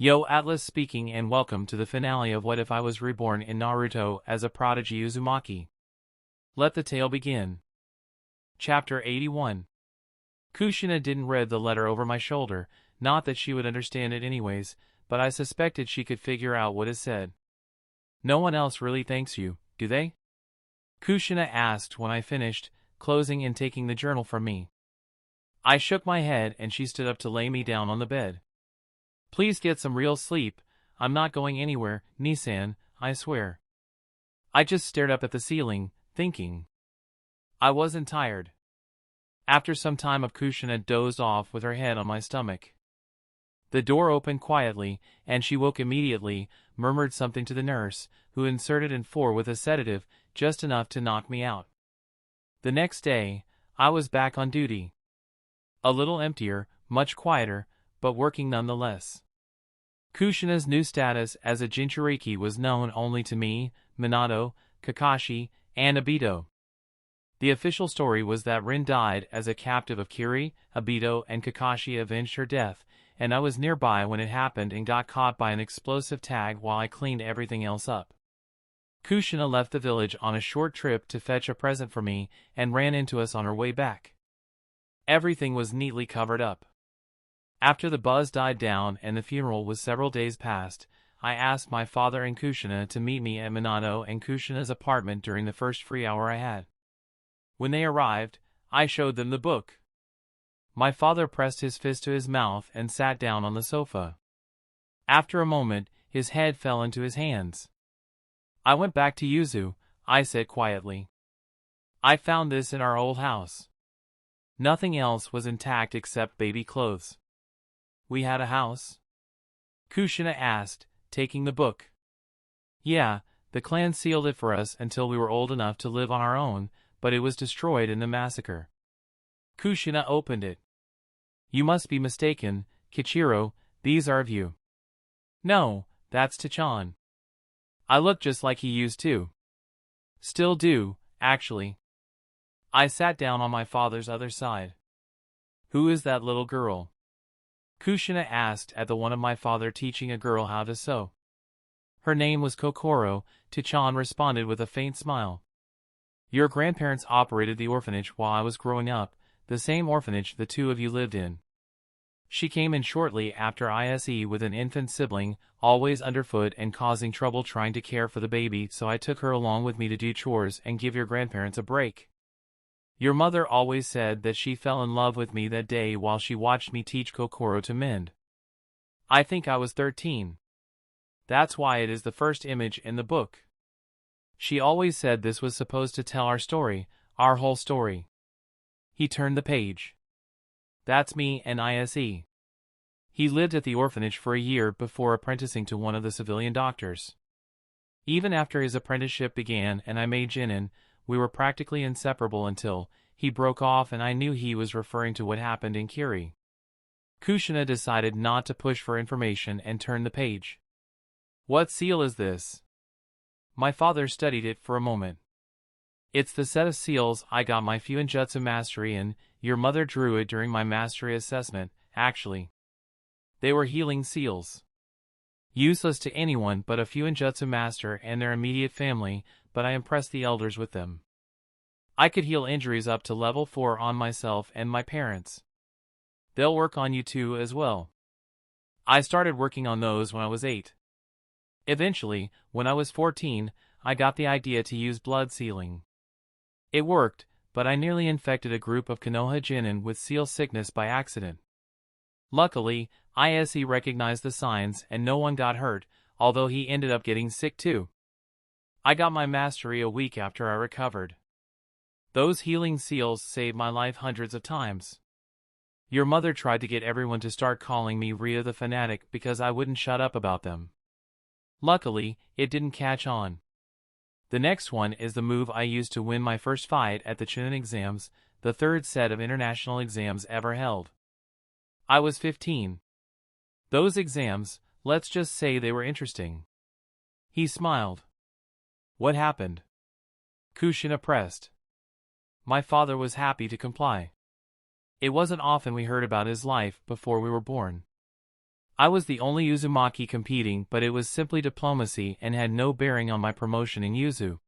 Yo, Atlas speaking, and welcome to the finale of What If I Was Reborn in Naruto as a Prodigy Uzumaki. Let the tale begin. Chapter 81. Kushina didn't read the letter over my shoulder, not that she would understand it anyways, but I suspected she could figure out what it said. No one else really thanks you, do they? Kushina asked when I finished, closing and taking the journal from me. I shook my head and she stood up to lay me down on the bed. Please get some real sleep. I'm not going anywhere, Nissan, I swear. I just stared up at the ceiling, thinking. I wasn't tired. After some time Kushina dozed off with her head on my stomach. The door opened quietly, and she woke immediately, murmured something to the nurse, who inserted in 4 with a sedative, just enough to knock me out. The next day, I was back on duty. A little emptier, much quieter, but working nonetheless. Kushina's new status as a Jinchuriki was known only to me, Minato, Kakashi, and Obito. The official story was that Rin died as a captive of Kiri, Obito, and Kakashi avenged her death, and I was nearby when it happened and got caught by an explosive tag while I cleaned everything else up. Kushina left the village on a short trip to fetch a present for me and ran into us on her way back. Everything was neatly covered up. After the buzz died down and the funeral was several days past, I asked my father and Kushina to meet me at Minato and Kushina's apartment during the first free hour I had. When they arrived, I showed them the book. My father pressed his fist to his mouth and sat down on the sofa. After a moment, his head fell into his hands. I went back to Yuzu, I said quietly. I found this in our old house. Nothing else was intact except baby clothes. We had a house? Kushina asked, taking the book. Yeah, the clan sealed it for us until we were old enough to live on our own, but it was destroyed in the massacre. Kushina opened it. You must be mistaken, Kichiro, these are of you. No, that's Tachan. I look just like he used to. Still do, actually. I sat down on my father's other side. Who is that little girl? Kushina asked at the one of my father teaching a girl how to sew. Her name was Kokoro, Tachan responded with a faint smile. Your grandparents operated the orphanage while I was growing up, the same orphanage the two of you lived in. She came in shortly after ISE with an infant sibling, always underfoot and causing trouble trying to care for the baby, so I took her along with me to do chores and give your grandparents a break. Your mother always said that she fell in love with me that day while she watched me teach Kokoro to mend. I think I was 13. That's why it is the first image in the book. She always said this was supposed to tell our story, our whole story. He turned the page. That's me and ISE. He lived at the orphanage for a year before apprenticing to one of the civilian doctors. Even after his apprenticeship began and I made Jinin, we were practically inseparable until he broke off and I knew he was referring to what happened in Kiri. Kushina decided not to push for information and turned the page. What seal is this? My father studied it for a moment. It's the set of seals I got my Fuinjutsu mastery in. Your mother drew it during my mastery assessment, actually. They were healing seals. Useless to anyone but a Fuinjutsu master and their immediate family, but I impressed the elders with them. I could heal injuries up to level 4 on myself and my parents. They'll work on you too as well. I started working on those when I was 8. Eventually, when I was 14, I got the idea to use blood sealing. It worked, but I nearly infected a group of Konoha Jinin with seal sickness by accident. Luckily, ISE recognized the signs and no one got hurt, although he ended up getting sick too. I got my mastery a week after I recovered. Those healing seals saved my life hundreds of times. Your mother tried to get everyone to start calling me Rhea the Fanatic because I wouldn't shut up about them. Luckily, it didn't catch on. The next one is the move I used to win my first fight at the Chunin exams, the third set of international exams ever held. I was 15. Those exams, let's just say they were interesting. He smiled. What happened? Kushina pressed. My father was happy to comply. It wasn't often we heard about his life before we were born. I was the only Uzumaki competing, but it was simply diplomacy and had no bearing on my promotion in Yuzu.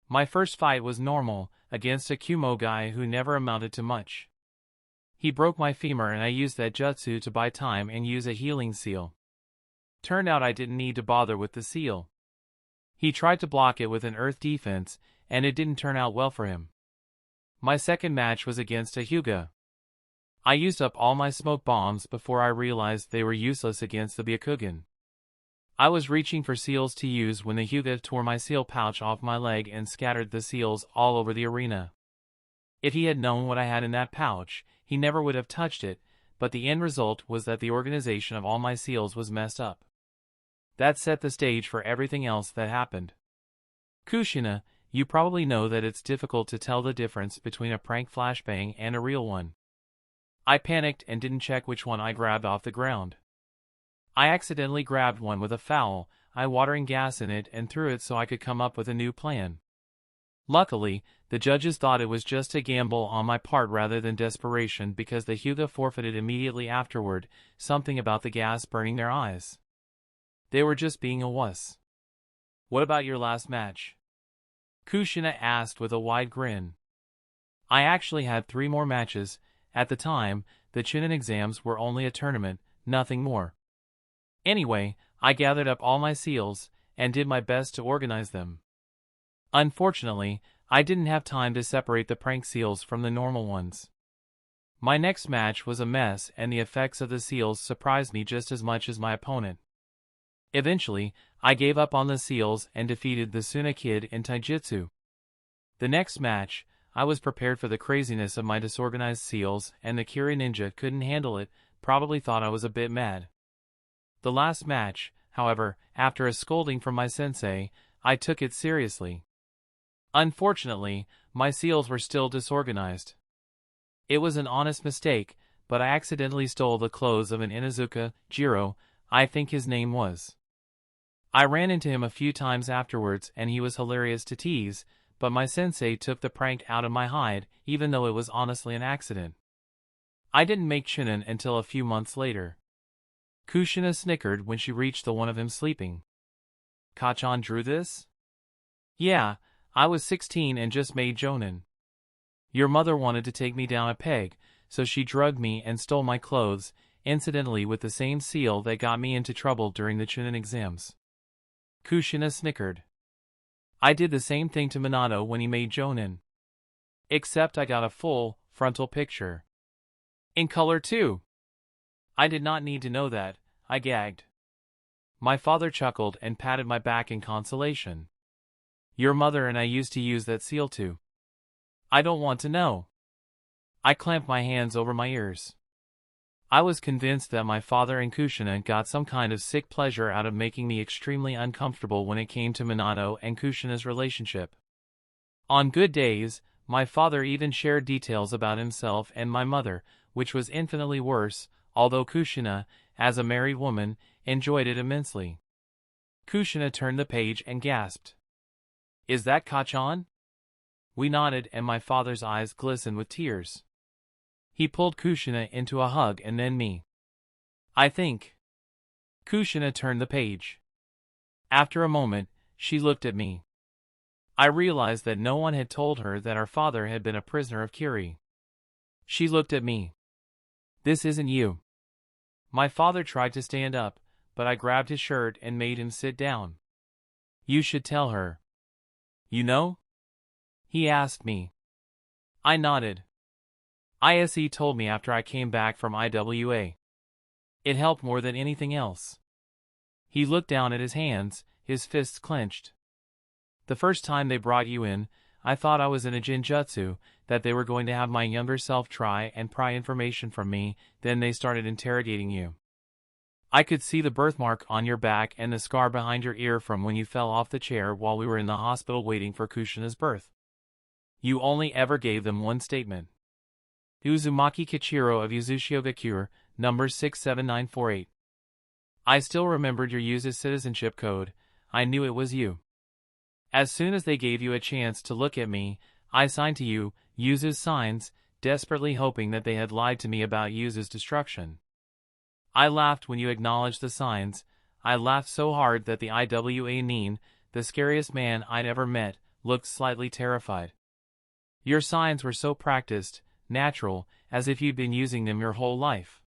My first fight was normal, against a Kumo guy who never amounted to much. He broke my femur and I used that jutsu to buy time and use a healing seal. Turned out I didn't need to bother with the seal. He tried to block it with an earth defense, and it didn't turn out well for him. My second match was against a Hyuga. I used up all my smoke bombs before I realized they were useless against the Byakugan. I was reaching for seals to use when the Hyuga tore my seal pouch off my leg and scattered the seals all over the arena. If he had known what I had in that pouch, he never would have touched it, but the end result was that the organization of all my seals was messed up. That set the stage for everything else that happened. Kushina, you probably know that it's difficult to tell the difference between a prank flashbang and a real one. I panicked and didn't check which one I grabbed off the ground. I accidentally grabbed one with a foul, eye-watering gas in it and threw it so I could come up with a new plan. Luckily, the judges thought it was just a gamble on my part rather than desperation because the Hyuga forfeited immediately afterward, something about the gas burning their eyes. They were just being a wuss. What about your last match? Kushina asked with a wide grin. I actually had 3 more matches. At the time, the Chunin exams were only a tournament, nothing more. Anyway, I gathered up all my seals, and did my best to organize them. Unfortunately, I didn't have time to separate the prank seals from the normal ones. My next match was a mess and the effects of the seals surprised me just as much as my opponent. Eventually, I gave up on the seals and defeated the Suna Kid in Taijutsu. The next match, I was prepared for the craziness of my disorganized seals and the Kiri ninja couldn't handle it, probably thought I was a bit mad. The last match, however, after a scolding from my sensei, I took it seriously. Unfortunately, my seals were still disorganized. It was an honest mistake, but I accidentally stole the clothes of an Inuzuka, Jiro, I think his name was. I ran into him a few times afterwards and he was hilarious to tease, but my sensei took the prank out of my hide, even though it was honestly an accident. I didn't make Chunin until a few months later. Kushina snickered when she reached the one of him sleeping. Kachan drew this? Yeah, I was 16 and just made Jonin. Your mother wanted to take me down a peg, so she drugged me and stole my clothes, incidentally with the same seal that got me into trouble during the Chunin exams. Kushina snickered. I did the same thing to Minato when he made Jonin. Except I got a full, frontal picture. In color too. I did not need to know that, I gagged. My father chuckled and patted my back in consolation. Your mother and I used to use that seal too. I don't want to know. I clamped my hands over my ears. I was convinced that my father and Kushina got some kind of sick pleasure out of making me extremely uncomfortable when it came to Minato and Kushina's relationship. On good days, my father even shared details about himself and my mother, which was infinitely worse, although Kushina, as a married woman, enjoyed it immensely. Kushina turned the page and gasped. Is that Kachan? We nodded and my father's eyes glistened with tears. He pulled Kushina into a hug and then me. I think. Kushina turned the page. After a moment, she looked at me. I realized that no one had told her that our father had been a prisoner of Kiri. She looked at me. This isn't you. My father tried to stand up, but I grabbed his shirt and made him sit down. You should tell her. You know? He asked me. I nodded. ISE told me after I came back from IWA. It helped more than anything else. He looked down at his hands, his fists clenched. The first time they brought you in, I thought I was in a jinjutsu, that they were going to have my younger self try and pry information from me, then they started interrogating you. I could see the birthmark on your back and the scar behind your ear from when you fell off the chair while we were in the hospital waiting for Kushina's birth. You only ever gave them one statement. Uzumaki Kichiro of Uzushiogakure, number 67948. I still remembered your Yuzu's citizenship code. I knew it was you. As soon as they gave you a chance to look at me, I signed to you, Yuzu's signs, desperately hoping that they had lied to me about Yuzu's destruction. I laughed when you acknowledged the signs. I laughed so hard that the IWA Neen, the scariest man I'd ever met, looked slightly terrified. Your signs were so practiced, natural, as if you'd been using them your whole life.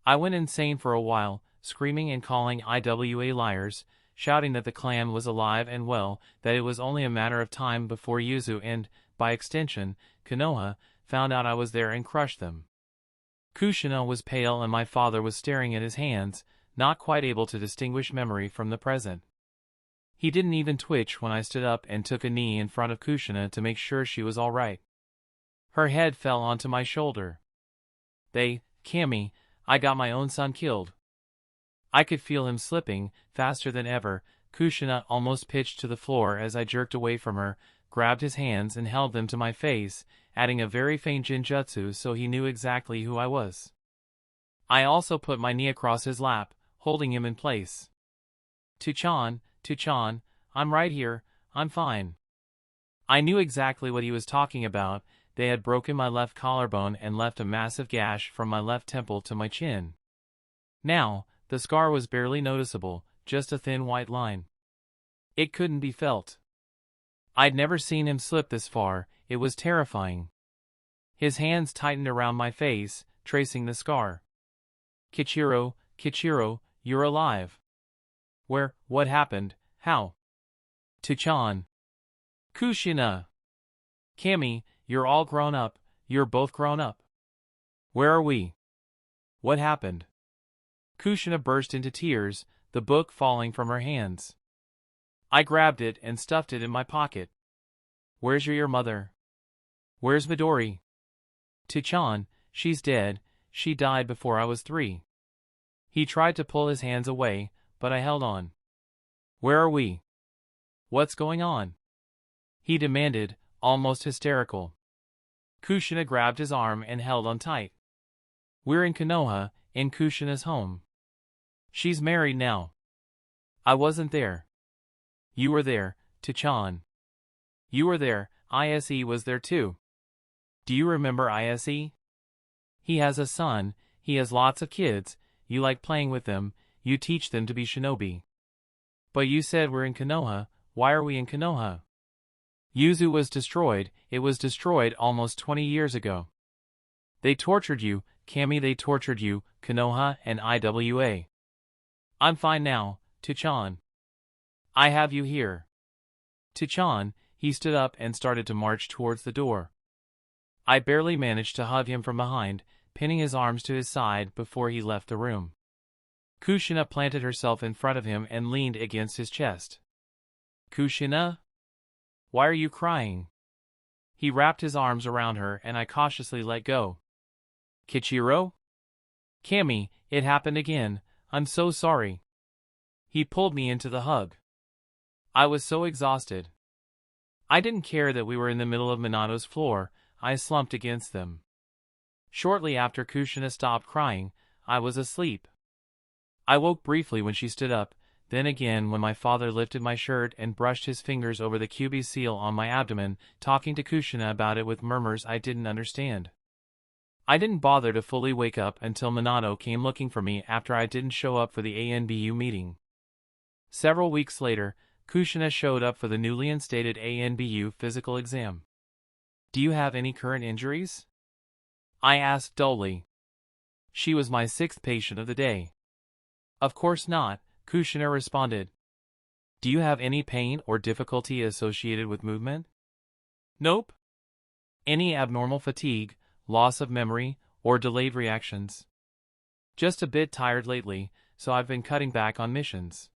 I went insane for a while, screaming and calling IWA liars, shouting that the clan was alive and well, that it was only a matter of time before Yuzu and, by extension, Konoha, found out I was there and crushed them. Kushina was pale and my father was staring at his hands, not quite able to distinguish memory from the present. He didn't even twitch when I stood up and took a knee in front of Kushina to make sure she was all right. Her head fell onto my shoulder. Kami, I got my own son killed. I could feel him slipping, faster than ever. Kushina almost pitched to the floor as I jerked away from her, grabbed his hands and held them to my face, adding a very faint jinjutsu so he knew exactly who I was. I also put my knee across his lap, holding him in place. Tuchan, I'm right here, I'm fine. I knew exactly what he was talking about. They had broken my left collarbone and left a massive gash from my left temple to my chin. Now, the scar was barely noticeable, just a thin white line. It couldn't be felt. I'd never seen him slip this far. It was terrifying. His hands tightened around my face, tracing the scar. Kichiro, you're alive. Where, what happened, how? Tuchan. Kushina. Kami, you're all grown up, you're both grown up. Where are we? What happened? Kushina burst into tears, the book falling from her hands. I grabbed it and stuffed it in my pocket. Where's your mother? Where's Midori? Tuchan, she's dead, she died before I was 3. He tried to pull his hands away, but I held on. Where are we? What's going on? He demanded, almost hysterical. Kushina grabbed his arm and held on tight. We're in Konoha, in Kushina's home. She's married now. I wasn't there. You were there, Tuchan. You were there, Ise was there too. Do you remember Ise? He has a son, he has lots of kids, you like playing with them, you teach them to be shinobi. But you said we're in Konoha, why are we in Konoha? Yuzu was destroyed, it was destroyed almost 20 years ago. They tortured you, Kami, they tortured you, Konoha and IWA. I'm fine now, Tuchan. I have you here. Tuchan, he stood up and started to march towards the door. I barely managed to hug him from behind, pinning his arms to his side before he left the room. Kushina planted herself in front of him and leaned against his chest. Kushina? Why are you crying? He wrapped his arms around her and I cautiously let go. Kichiro? Kami, it happened again, I'm so sorry. He pulled me into the hug. I was so exhausted. I didn't care that we were in the middle of Minato's floor, I slumped against them. Shortly after Kushina stopped crying, I was asleep. I woke briefly when she stood up, then again when my father lifted my shirt and brushed his fingers over the QB seal on my abdomen, talking to Kushina about it with murmurs I didn't understand. I didn't bother to fully wake up until Minato came looking for me after I didn't show up for the ANBU meeting. Several weeks later, Kushina showed up for the newly instated ANBU physical exam. Do you have any current injuries? I asked dully. She was my 6th patient of the day. Of course not, Kushina responded. Do you have any pain or difficulty associated with movement? Nope. Any abnormal fatigue, loss of memory, or delayed reactions? Just a bit tired lately, so I've been cutting back on missions.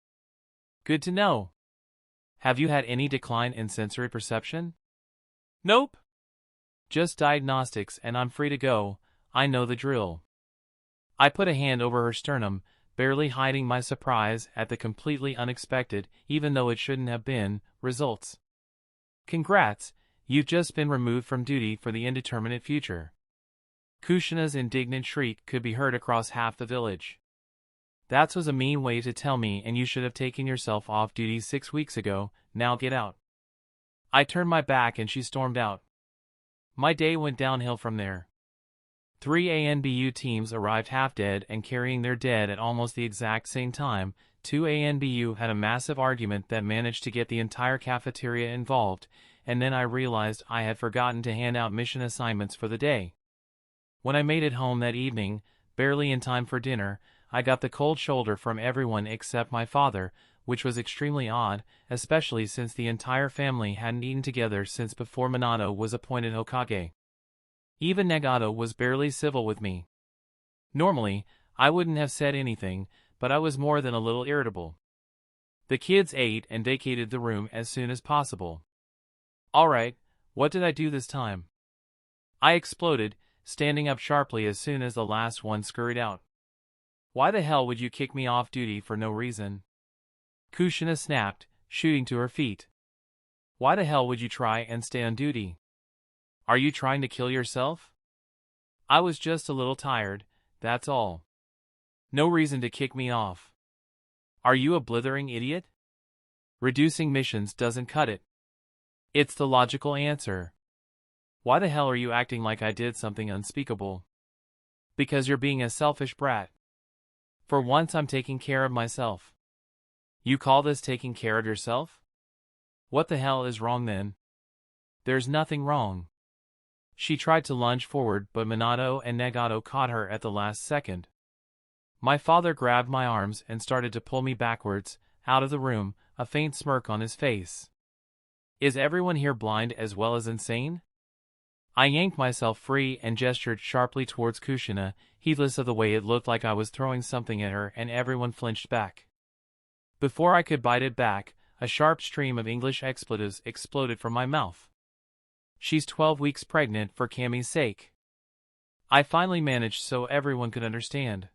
Good to know. Have you had any decline in sensory perception? Nope. Just diagnostics and I'm free to go, I know the drill. I put a hand over her sternum, barely hiding my surprise at the completely unexpected, even though it shouldn't have been, results. Congrats, you've just been removed from duty for the indeterminate future. Kushina's indignant shriek could be heard across half the village. That was a mean way to tell me, and you should have taken yourself off duty 6 weeks ago, now get out. I turned my back and she stormed out. My day went downhill from there. 3 ANBU teams arrived half-dead and carrying their dead at almost the exact same time. 2 ANBU had a massive argument that managed to get the entire cafeteria involved, and then I realized I had forgotten to hand out mission assignments for the day. When I made it home that evening, barely in time for dinner, I got the cold shoulder from everyone except my father, which was extremely odd, especially since the entire family hadn't eaten together since before Minato was appointed Hokage. Even Nagato was barely civil with me. Normally, I wouldn't have said anything, but I was more than a little irritable. The kids ate and vacated the room as soon as possible. Alright, what did I do this time? I exploded, standing up sharply as soon as the last one scurried out. Why the hell would you kick me off duty for no reason? Kushina snapped, shooting to her feet. Why the hell would you try and stay on duty? Are you trying to kill yourself? I was just a little tired, that's all. No reason to kick me off. Are you a blithering idiot? Reducing missions doesn't cut it. It's the logical answer. Why the hell are you acting like I did something unspeakable? Because you're being a selfish brat. For once I'm taking care of myself. You call this taking care of yourself? What the hell is wrong then? There's nothing wrong. She tried to lunge forward, but Minato and Nagato caught her at the last second. My father grabbed my arms and started to pull me backwards, out of the room, a faint smirk on his face. Is everyone here blind as well as insane? I yanked myself free and gestured sharply towards Kushina, heedless of the way it looked like I was throwing something at her, and everyone flinched back. Before I could bite it back, a sharp stream of English expletives exploded from my mouth. She's 12 weeks pregnant for Cammy's sake. I finally managed so everyone could understand.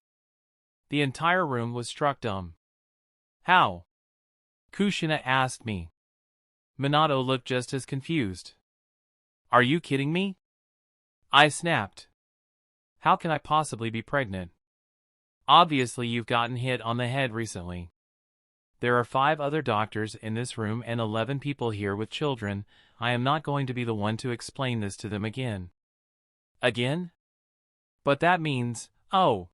The entire room was struck dumb. How? Kushina asked me. Minato looked just as confused. Are you kidding me? I snapped. How can I possibly be pregnant? Obviously you've gotten hit on the head recently. There are 5 other doctors in this room and 11 people here with children. I am not going to be the one to explain this to them again. Again? But that means, oh.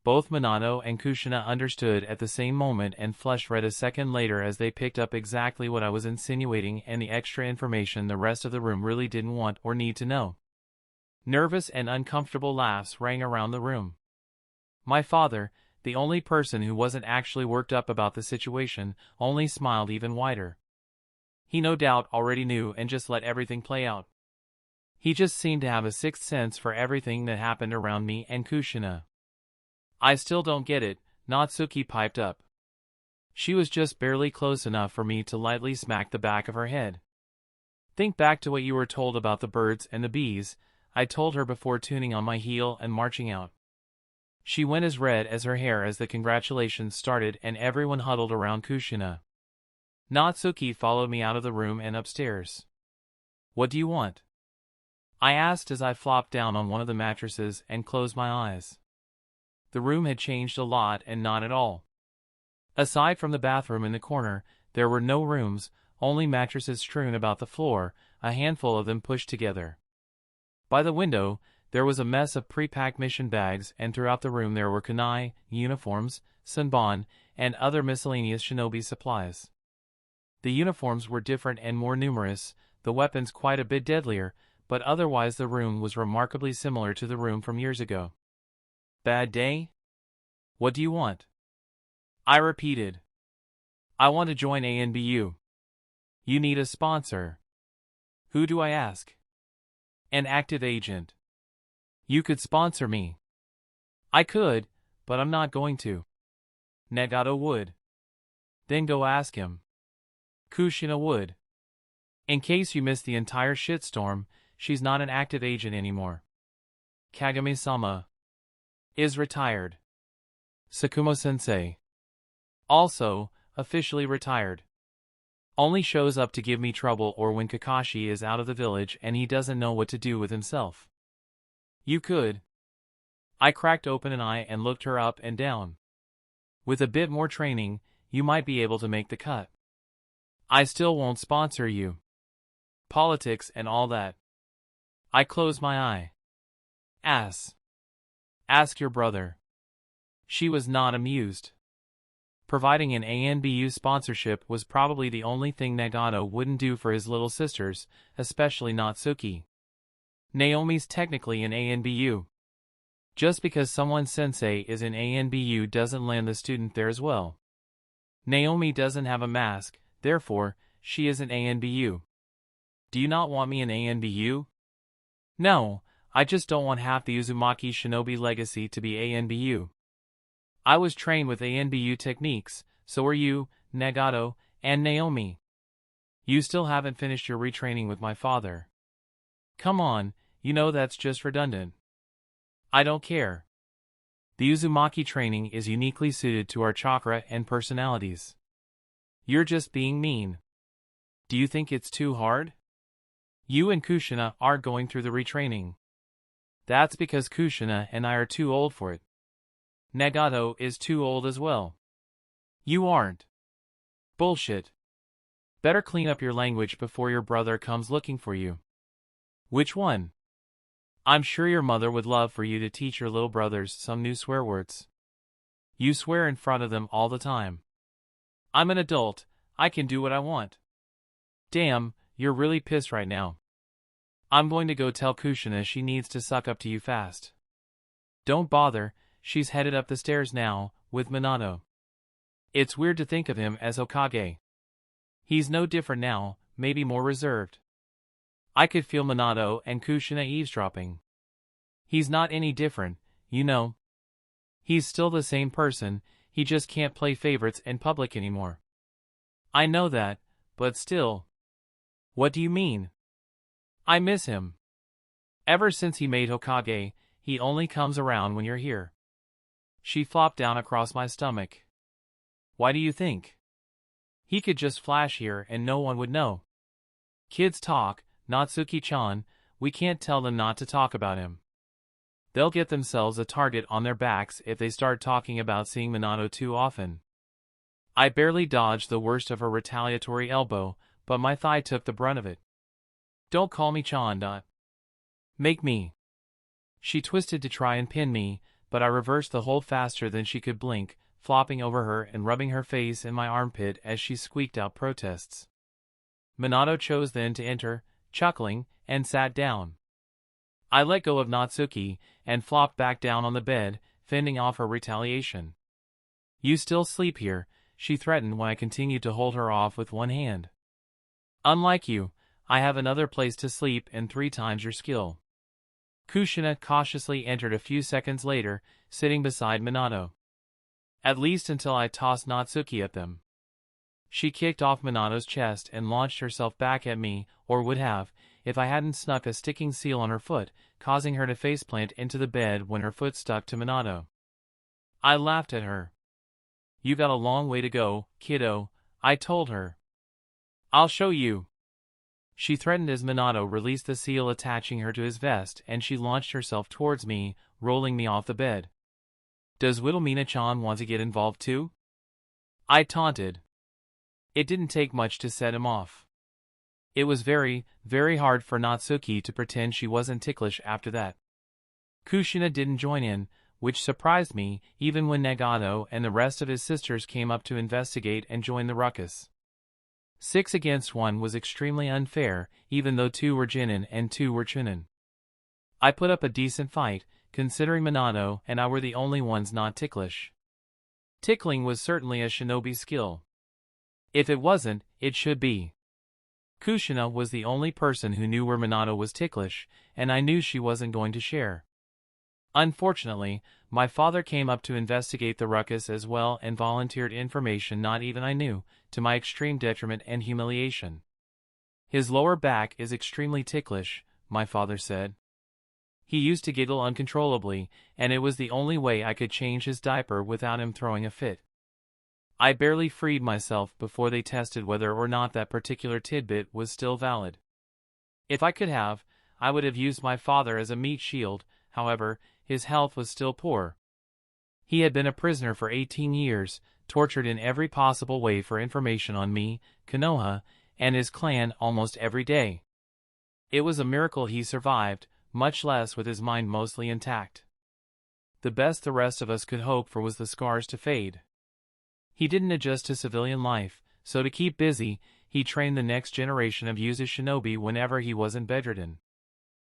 Both Minato and Kushina understood at the same moment and flushed red a second later as they picked up exactly what I was insinuating and the extra information the rest of the room really didn't want or need to know. Nervous and uncomfortable laughs rang around the room. My father, the only person who wasn't actually worked up about the situation, only smiled even wider. He no doubt already knew and just let everything play out. He just seemed to have a sixth sense for everything that happened around me and Kushina. I still don't get it, Natsuki piped up. She was just barely close enough for me to lightly smack the back of her head. Think back to what you were told about the birds and the bees, I told her before tuning on my heel and marching out. She went as red as her hair as the congratulations started and everyone huddled around Kushina. Natsuki followed me out of the room and upstairs. What do you want? I asked as I flopped down on one of the mattresses and closed my eyes. The room had changed a lot and not at all. Aside from the bathroom in the corner, there were no rooms, only mattresses strewn about the floor, a handful of them pushed together. By the window, there was a mess of pre-packed mission bags, and throughout the room there were kunai, uniforms, sunbon, and other miscellaneous shinobi supplies. The uniforms were different and more numerous, the weapons quite a bit deadlier, but otherwise the room was remarkably similar to the room from years ago. Bad day? What do you want? I repeated. I want to join ANBU. You need a sponsor. Who do I ask? An active agent. You could sponsor me. I could, but I'm not going to. Nagato would. Then go ask him. Kushina would. In case you missed the entire shitstorm, she's not an active agent anymore. Kagami-sama is retired. Sakumo-sensei also officially retired. Only shows up to give me trouble or when Kakashi is out of the village and he doesn't know what to do with himself. You could. I cracked open an eye and looked her up and down. With a bit more training, you might be able to make the cut. I still won't sponsor you. Politics and all that. I closed my eye. Ass. Ask your brother. She was not amused. Providing an ANBU sponsorship was probably the only thing Nagato wouldn't do for his little sisters, especially Natsuki. Naomi's technically an ANBU. Just because someone's sensei is an ANBU doesn't land the student there as well. Naomi doesn't have a mask, therefore, she is an ANBU. Do you not want me an ANBU? No, I just don't want half the Uzumaki shinobi legacy to be ANBU. I was trained with ANBU techniques, so are you, Nagato, and Naomi. You still haven't finished your retraining with my father. Come on, you know that's just redundant. I don't care. The Uzumaki training is uniquely suited to our chakra and personalities. You're just being mean. Do you think it's too hard? You and Kushina are going through the retraining. That's because Kushina and I are too old for it. Nagato is too old as well. You aren't. Bullshit. Better clean up your language before your brother comes looking for you. Which one? I'm sure your mother would love for you to teach your little brothers some new swear words. You swear in front of them all the time. I'm an adult, I can do what I want. Damn, you're really pissed right now. I'm going to go tell Kushina she needs to suck up to you fast. Don't bother, she's headed up the stairs now, with Minato. It's weird to think of him as Hokage. He's no different now, maybe more reserved. I could feel Minato and Kushina eavesdropping. He's not any different, you know. He's still the same person, he just can't play favorites in public anymore. I know that, but still. What do you mean? I miss him. Ever since he made Hokage, he only comes around when you're here. She flopped down across my stomach. Why do you think? He could just flash here and no one would know. Kids talk, Natsuki-chan, we can't tell them not to talk about him. They'll get themselves a target on their backs if they start talking about seeing Minato too often. I barely dodged the worst of her retaliatory elbow, but my thigh took the brunt of it. Don't call me Chan. Make me. She twisted to try and pin me, but I reversed the hold faster than she could blink, flopping over her and rubbing her face in my armpit as she squeaked out protests. Minato chose then to enter, chuckling, and sat down. I let go of Natsuki and flopped back down on the bed, fending off her retaliation. You still sleep here, she threatened when I continued to hold her off with one hand. Unlike you, I have another place to sleep and 3 times your skill. Kushina cautiously entered a few seconds later, sitting beside Minato. At least until I tossed Natsuki at them. She kicked off Minato's chest and launched herself back at me, or would have, if I hadn't snuck a sticking seal on her foot, causing her to faceplant into the bed when her foot stuck to Minato. I laughed at her. You got a long way to go, kiddo, I told her. I'll show you. She threatened as Minato released the seal attaching her to his vest and she launched herself towards me, rolling me off the bed. Does Wilhelmina-chan want to get involved too? I taunted. It didn't take much to set him off. It was very, very hard for Natsuki to pretend she wasn't ticklish after that. Kushina didn't join in, which surprised me even when Nagato and the rest of his sisters came up to investigate and join the ruckus. 6 against 1 was extremely unfair, even though 2 were Jinin and 2 were Chunin. I put up a decent fight, considering Minato and I were the only ones not ticklish. Tickling was certainly a shinobi skill. If it wasn't, it should be. Kushina was the only person who knew where Minato was ticklish, and I knew she wasn't going to share. Unfortunately, my father came up to investigate the ruckus as well and volunteered information not even I knew, to my extreme detriment and humiliation. His lower back is extremely ticklish, my father said. He used to giggle uncontrollably, and it was the only way I could change his diaper without him throwing a fit. I barely freed myself before they tested whether or not that particular tidbit was still valid. If I could have, I would have used my father as a meat shield, however, his health was still poor. He had been a prisoner for 18 years, tortured in every possible way for information on me, Konoha, and his clan almost every day. It was a miracle he survived, much less with his mind mostly intact. The best the rest of us could hope for was the scars to fade. He didn't adjust to civilian life, so to keep busy, he trained the next generation of Uzushiogakure whenever he wasn't bedridden.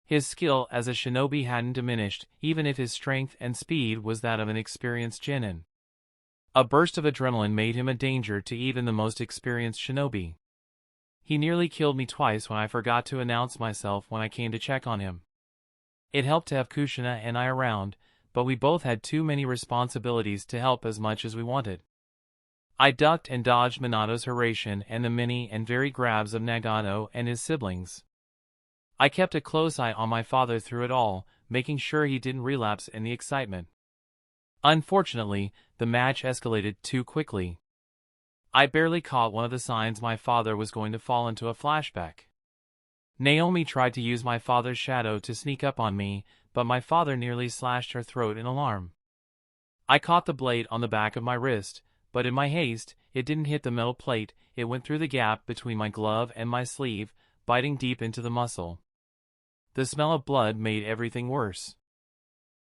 His skill as a shinobi hadn't diminished, even if his strength and speed was that of an experienced genin. A burst of adrenaline made him a danger to even the most experienced shinobi. He nearly killed me twice when I forgot to announce myself when I came to check on him. It helped to have Kushina and I around, but we both had too many responsibilities to help as much as we wanted. I ducked and dodged Minato's harassment and the many and varied grabs of Nagato and his siblings. I kept a close eye on my father through it all, making sure he didn't relapse in the excitement. Unfortunately, the match escalated too quickly. I barely caught one of the signs my father was going to fall into a flashback. Naomi tried to use my father's shadow to sneak up on me, but my father nearly slashed her throat in alarm. I caught the blade on the back of my wrist, but in my haste, it didn't hit the metal plate, it went through the gap between my glove and my sleeve, biting deep into the muscle. The smell of blood made everything worse.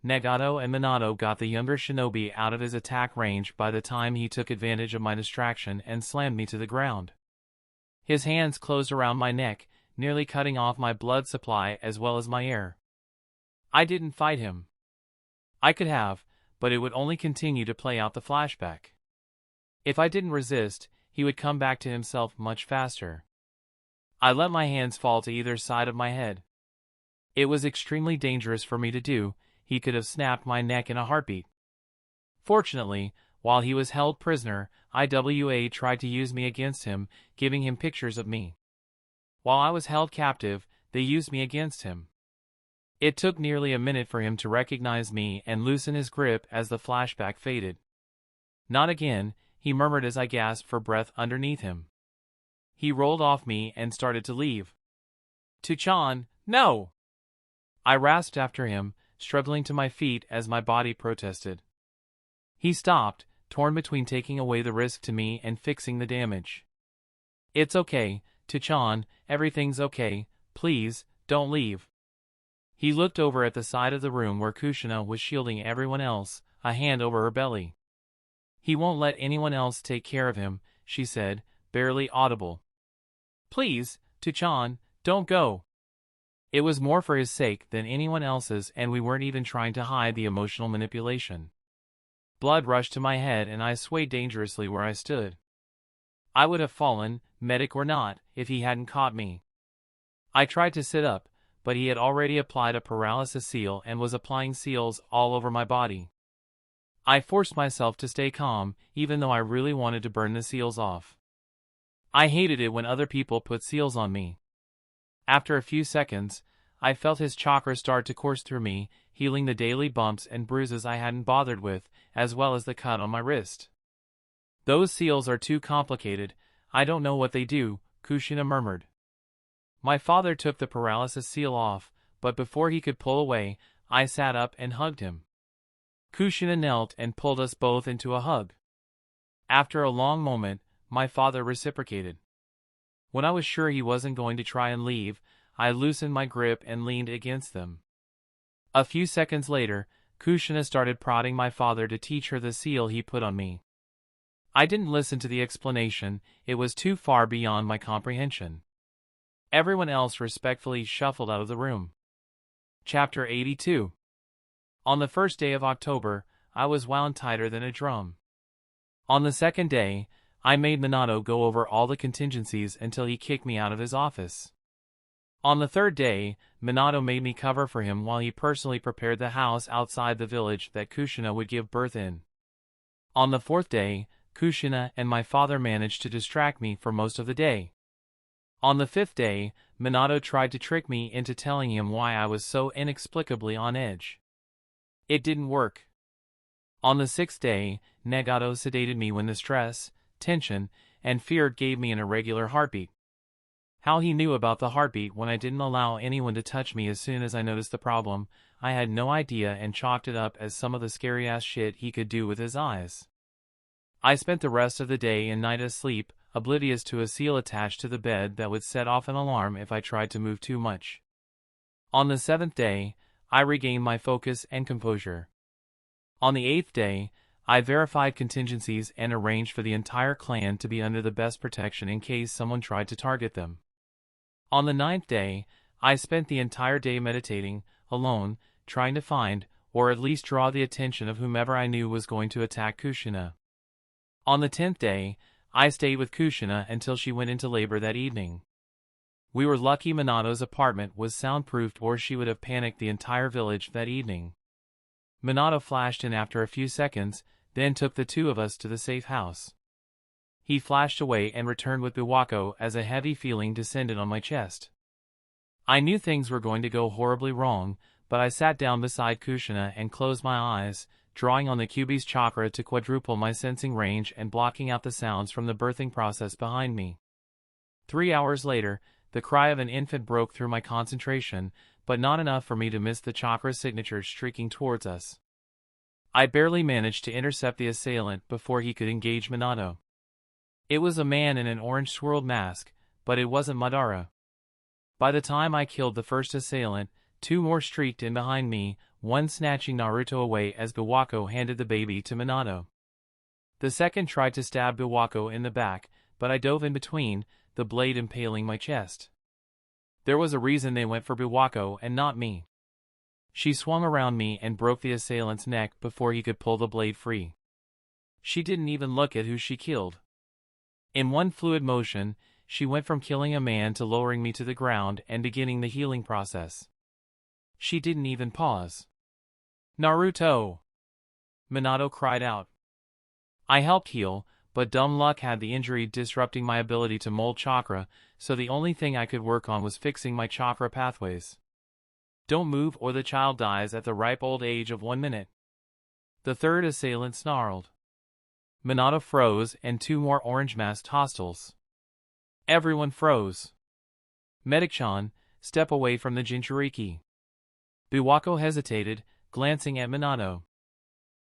Nagato and Minato got the younger shinobi out of his attack range by the time he took advantage of my distraction and slammed me to the ground. His hands closed around my neck, nearly cutting off my blood supply as well as my air. I didn't fight him. I could have, but it would only continue to play out the flashback. If I didn't resist, he would come back to himself much faster. I let my hands fall to either side of my head. It was extremely dangerous for me to do. He could have snapped my neck in a heartbeat. Fortunately, while he was held prisoner, IWA tried to use me against him, giving him pictures of me. While I was held captive, they used me against him. It took nearly a minute for him to recognize me and loosen his grip as the flashback faded. "Not again," he murmured as I gasped for breath underneath him. He rolled off me and started to leave. "Tuchan, no!" I rasped after him, struggling to my feet as my body protested. He stopped, torn between taking away the risk to me and fixing the damage. "It's okay, Tuchan, everything's okay, please, don't leave." He looked over at the side of the room where Kushina was shielding everyone else, a hand over her belly. "He won't let anyone else take care of him," she said, barely audible. "Please, Tuchan, don't go." It was more for his sake than anyone else's, and we weren't even trying to hide the emotional manipulation. Blood rushed to my head and I swayed dangerously where I stood. I would have fallen, medic or not, if he hadn't caught me. I tried to sit up, but he had already applied a paralysis seal and was applying seals all over my body. I forced myself to stay calm, even though I really wanted to burn the seals off. I hated it when other people put seals on me. After a few seconds, I felt his chakra start to course through me, healing the daily bumps and bruises I hadn't bothered with, as well as the cut on my wrist. "Those seals are too complicated, I don't know what they do," Kushina murmured. My father took the paralysis seal off, but before he could pull away, I sat up and hugged him. Kushina knelt and pulled us both into a hug. After a long moment, my father reciprocated. When I was sure he wasn't going to try and leave, I loosened my grip and leaned against them. A few seconds later, Kushina started prodding my father to teach her the seal he put on me. I didn't listen to the explanation, it was too far beyond my comprehension. Everyone else respectfully shuffled out of the room. Chapter 82. On the first day of October, I was wound tighter than a drum. On the second day, I made Minato go over all the contingencies until he kicked me out of his office. On the third day, Minato made me cover for him while he personally prepared the house outside the village that Kushina would give birth in. On the fourth day, Kushina and my father managed to distract me for most of the day. On the fifth day, Minato tried to trick me into telling him why I was so inexplicably on edge. It didn't work. On the sixth day, Nagato sedated me when the stress, tension, and fear gave me an irregular heartbeat. How he knew about the heartbeat when I didn't allow anyone to touch me as soon as I noticed the problem, I had no idea and chalked it up as some of the scary-ass shit he could do with his eyes. I spent the rest of the day and night asleep, oblivious to a seal attached to the bed that would set off an alarm if I tried to move too much. On the 7th day, I regained my focus and composure. On the 8th day, I verified contingencies and arranged for the entire clan to be under the best protection in case someone tried to target them. On the 9th day, I spent the entire day meditating, alone, trying to find, or at least draw the attention of whomever I knew was going to attack Kushina. On the 10th day, I stayed with Kushina until she went into labor that evening. We were lucky Minato's apartment was soundproofed or she would have panicked the entire village that evening. Minato flashed in after a few seconds, then took the two of us to the safe house. He flashed away and returned with Biwako as a heavy feeling descended on my chest. I knew things were going to go horribly wrong, but I sat down beside Kushina and closed my eyes, drawing on the Kyuubi's chakra to quadruple my sensing range and blocking out the sounds from the birthing process behind me. 3 hours later, the cry of an infant broke through my concentration, but not enough for me to miss the chakra signature streaking towards us. I barely managed to intercept the assailant before he could engage Minato. It was a man in an orange swirled mask, but it wasn't Madara. By the time I killed the first assailant, 2 more streaked in behind me, one snatching Naruto away as Biwako handed the baby to Minato. The second tried to stab Biwako in the back, but I dove in between, the blade impaling my chest. There was a reason they went for Biwako and not me. She swung around me and broke the assailant's neck before he could pull the blade free. She didn't even look at who she killed. In one fluid motion, she went from killing a man to lowering me to the ground and beginning the healing process. She didn't even pause. Naruto! Minato cried out. I helped heal, but dumb luck had the injury disrupting my ability to mold chakra, so the only thing I could work on was fixing my chakra pathways. Don't move or the child dies at the ripe old age of 1 minute. The third assailant snarled. Minato froze and 2 more orange-masked hostiles. Everyone froze. Medic-chan, step away from the Jinchuriki. Biwako hesitated, glancing at Minato.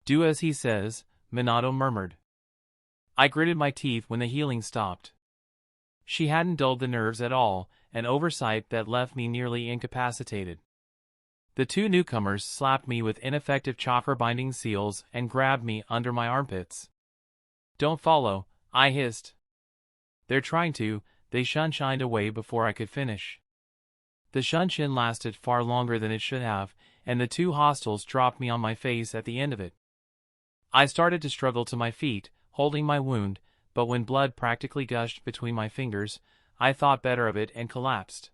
Do as he says, Minato murmured. I gritted my teeth when the healing stopped. She hadn't dulled the nerves at all, an oversight that left me nearly incapacitated. The 2 newcomers slapped me with ineffective chakra-binding seals and grabbed me under my armpits. Don't follow, I hissed. They're trying to, they shunshined away before I could finish. The shunshin lasted far longer than it should have, and the 2 hostiles dropped me on my face at the end of it. I started to struggle to my feet, holding my wound, but when blood practically gushed between my fingers, I thought better of it and collapsed.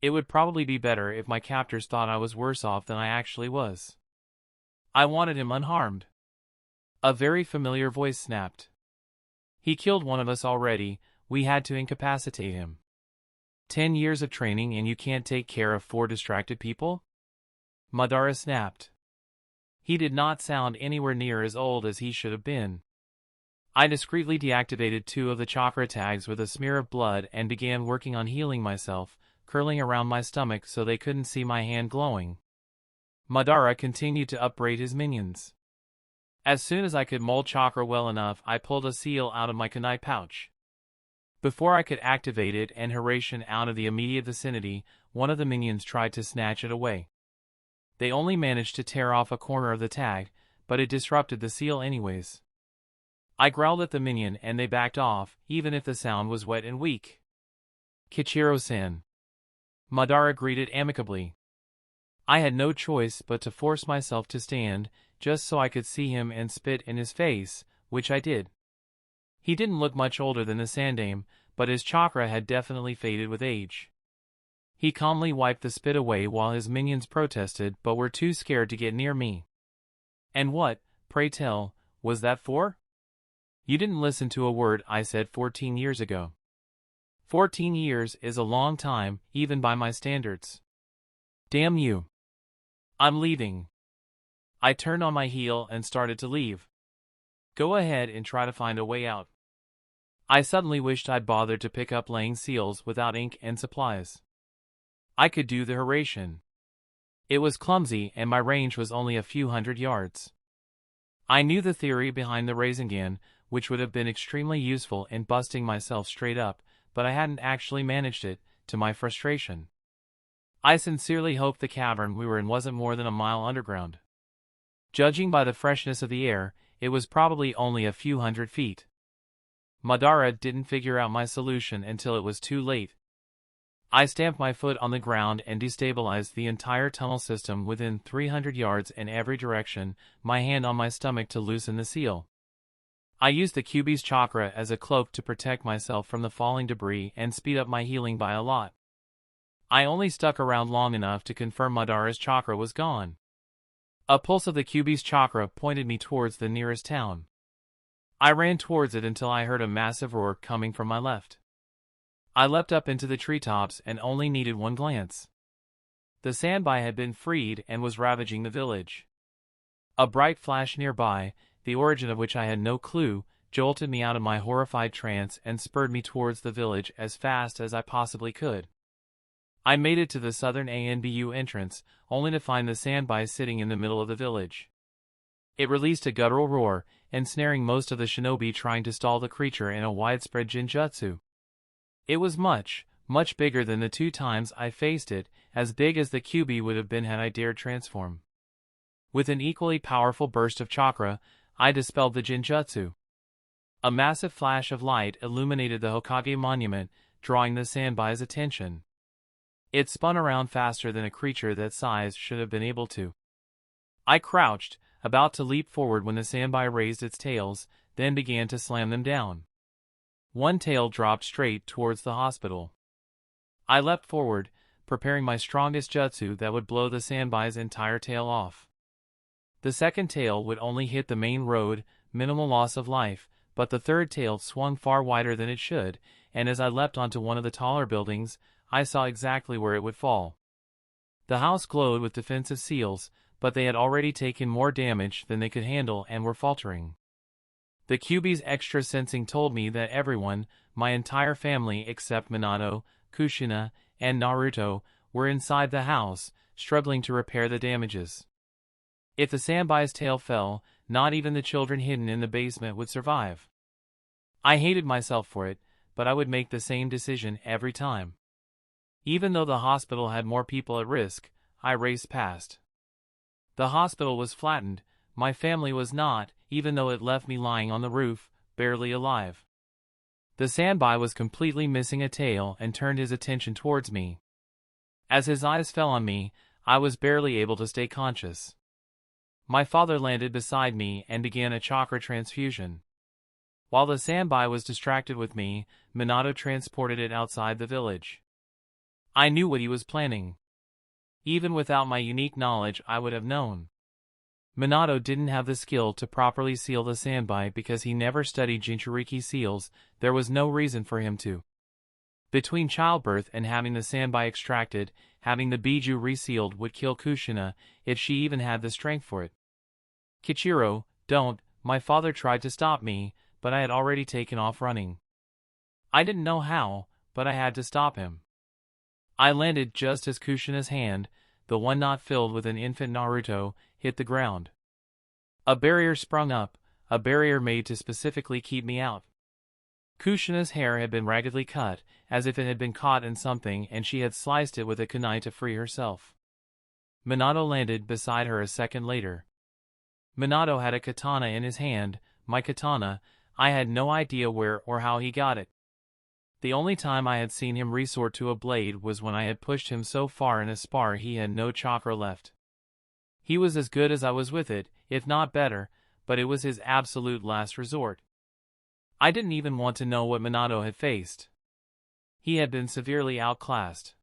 It would probably be better if my captors thought I was worse off than I actually was. I wanted him unharmed. A very familiar voice snapped. He killed one of us already, we had to incapacitate him. 10 years of training and you can't take care of 4 distracted people? Madara snapped. He did not sound anywhere near as old as he should have been. I discreetly deactivated 2 of the chakra tags with a smear of blood and began working on healing myself, curling around my stomach so they couldn't see my hand glowing. Madara continued to upbraid his minions. As soon as I could mold chakra well enough, I pulled a seal out of my kunai pouch. Before I could activate it and Hiraition out of the immediate vicinity, one of the minions tried to snatch it away. They only managed to tear off a corner of the tag, but it disrupted the seal anyways. I growled at the minion and they backed off, even if the sound was wet and weak. Kichiro-san. Madara greeted amicably. I had no choice but to force myself to stand, just so I could see him and spit in his face, which I did. He didn't look much older than the Sandaime, but his chakra had definitely faded with age. He calmly wiped the spit away while his minions protested but were too scared to get near me. And what, pray tell, was that for? You didn't listen to a word I said 14 years ago. 14 years is a long time, even by my standards. Damn you. I'm leaving. I turned on my heel and started to leave. Go ahead and try to find a way out. I suddenly wished I'd bothered to pick up laying seals without ink and supplies. I could do the Hiraition. It was clumsy and my range was only a few hundred yards. I knew the theory behind the Rasengan, which would have been extremely useful in busting myself straight up, but I hadn't actually managed it, to my frustration. I sincerely hoped the cavern we were in wasn't more than a mile underground. Judging by the freshness of the air, it was probably only a few hundred feet. Madara didn't figure out my solution until it was too late. I stamped my foot on the ground and destabilized the entire tunnel system within 300 yards in every direction, my hand on my stomach to loosen the seal. I used the Kyuubi's chakra as a cloak to protect myself from the falling debris and speed up my healing by a lot. I only stuck around long enough to confirm Madara's chakra was gone. A pulse of the Kyuubi's chakra pointed me towards the nearest town. I ran towards it until I heard a massive roar coming from my left. I leapt up into the treetops and only needed one glance. The sandbai had been freed and was ravaging the village. A bright flash nearby, the origin of which I had no clue, jolted me out of my horrified trance and spurred me towards the village as fast as I possibly could. I made it to the southern ANBU entrance, only to find the sandbai sitting in the middle of the village. It released a guttural roar, ensnaring most of the shinobi trying to stall the creature in a widespread jinjutsu. It was much, much bigger than the 2 times I faced it, as big as the Kyuubi would have been had I dared transform. With an equally powerful burst of chakra, I dispelled the jinjutsu. A massive flash of light illuminated the Hokage monument, drawing the sandbai's attention. It spun around faster than a creature that size should have been able to. I crouched, about to leap forward when the sandbai raised its tails, then began to slam them down. One tail dropped straight towards the hospital. I leapt forward, preparing my strongest jutsu that would blow the sandbai's entire tail off. The second tail would only hit the main road, minimal loss of life, but the third tail swung far wider than it should, and as I leapt onto one of the taller buildings, I saw exactly where it would fall. The house glowed with defensive seals, but they had already taken more damage than they could handle and were faltering. The Kyuubi's extra sensing told me that everyone, my entire family except Minato, Kushina, and Naruto, were inside the house, struggling to repair the damages. If the sandbai's tail fell, not even the children hidden in the basement would survive. I hated myself for it, but I would make the same decision every time. Even though the hospital had more people at risk, I raced past. The hospital was flattened, my family was not, even though it left me lying on the roof, barely alive. The sandbai was completely missing a tail and turned his attention towards me. As his eyes fell on me, I was barely able to stay conscious. My father landed beside me and began a chakra transfusion. While the sandbai was distracted with me, Minato transported it outside the village. I knew what he was planning. Even without my unique knowledge, I would have known. Minato didn't have the skill to properly seal the sandbai because he never studied Jinchuriki seals. There was no reason for him to. Between childbirth and having the sandbai extracted, having the biju resealed would kill Kushina, if she even had the strength for it. Kichiro, don't, my father tried to stop me, but I had already taken off running. I didn't know how, but I had to stop him. I landed just as Kushina's hand, the one not filled with an infant Naruto, hit the ground. A barrier sprung up, a barrier made to specifically keep me out. Kushina's hair had been raggedly cut, as if it had been caught in something and she had sliced it with a kunai to free herself. Minato landed beside her a second later. Minato had a katana in his hand, my katana. I had no idea where or how he got it. The only time I had seen him resort to a blade was when I had pushed him so far in a spar he had no chakra left. He was as good as I was with it, if not better, but it was his absolute last resort. I didn't even want to know what Minato had faced. He had been severely outclassed.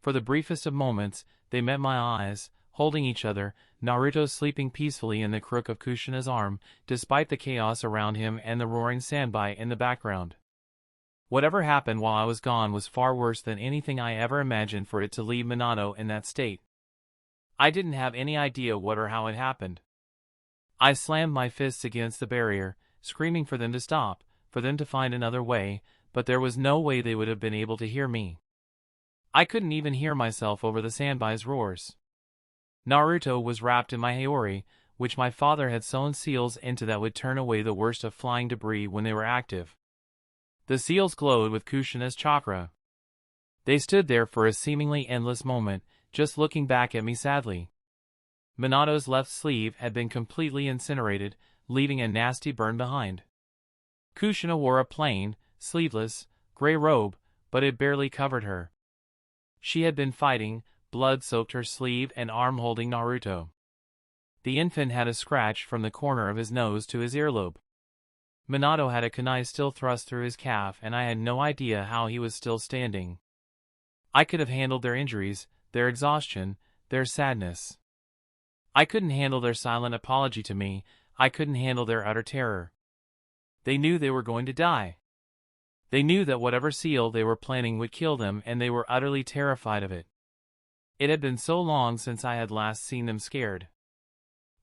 For the briefest of moments, they met my eyes, holding each other, Naruto sleeping peacefully in the crook of Kushina's arm, despite the chaos around him and the roaring sandbai in the background. Whatever happened while I was gone was far worse than anything I ever imagined for it to leave Minato in that state. I didn't have any idea what or how it happened. I slammed my fists against the barrier, screaming for them to stop, for them to find another way, but there was no way they would have been able to hear me. I couldn't even hear myself over the sandbai's roars. Naruto was wrapped in my haori, which my father had sewn seals into that would turn away the worst of flying debris when they were active. The seals glowed with Kushina's chakra. They stood there for a seemingly endless moment, just looking back at me sadly. Minato's left sleeve had been completely incinerated, leaving a nasty burn behind. Kushina wore a plain, sleeveless, gray robe, but it barely covered her. She had been fighting, blood soaked her sleeve and arm holding Naruto. The infant had a scratch from the corner of his nose to his earlobe. Minato had a kunai still thrust through his calf, and I had no idea how he was still standing. I could have handled their injuries, their exhaustion, their sadness. I couldn't handle their silent apology to me. I couldn't handle their utter terror. They knew they were going to die. They knew that whatever seal they were planning would kill them, and they were utterly terrified of it. It had been so long since I had last seen them scared.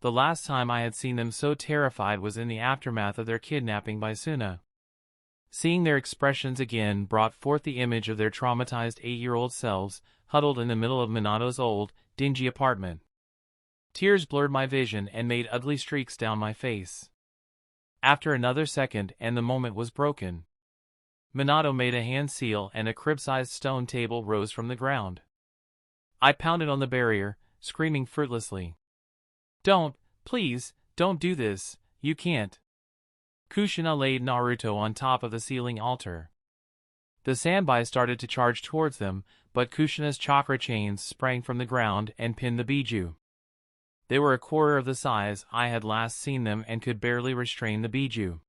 The last time I had seen them so terrified was in the aftermath of their kidnapping by Suna. Seeing their expressions again brought forth the image of their traumatized 8-year-old selves, huddled in the middle of Minato's old, dingy apartment. Tears blurred my vision and made ugly streaks down my face. After another second, and the moment was broken. Minato made a hand seal and a crib-sized stone table rose from the ground. I pounded on the barrier, screaming fruitlessly. "Don't, please, don't do this, you can't." Kushina laid Naruto on top of the ceiling altar. The Sanbai started to charge towards them, but Kushina's chakra chains sprang from the ground and pinned the Biju. They were a quarter of the size I had last seen them and could barely restrain the Biju.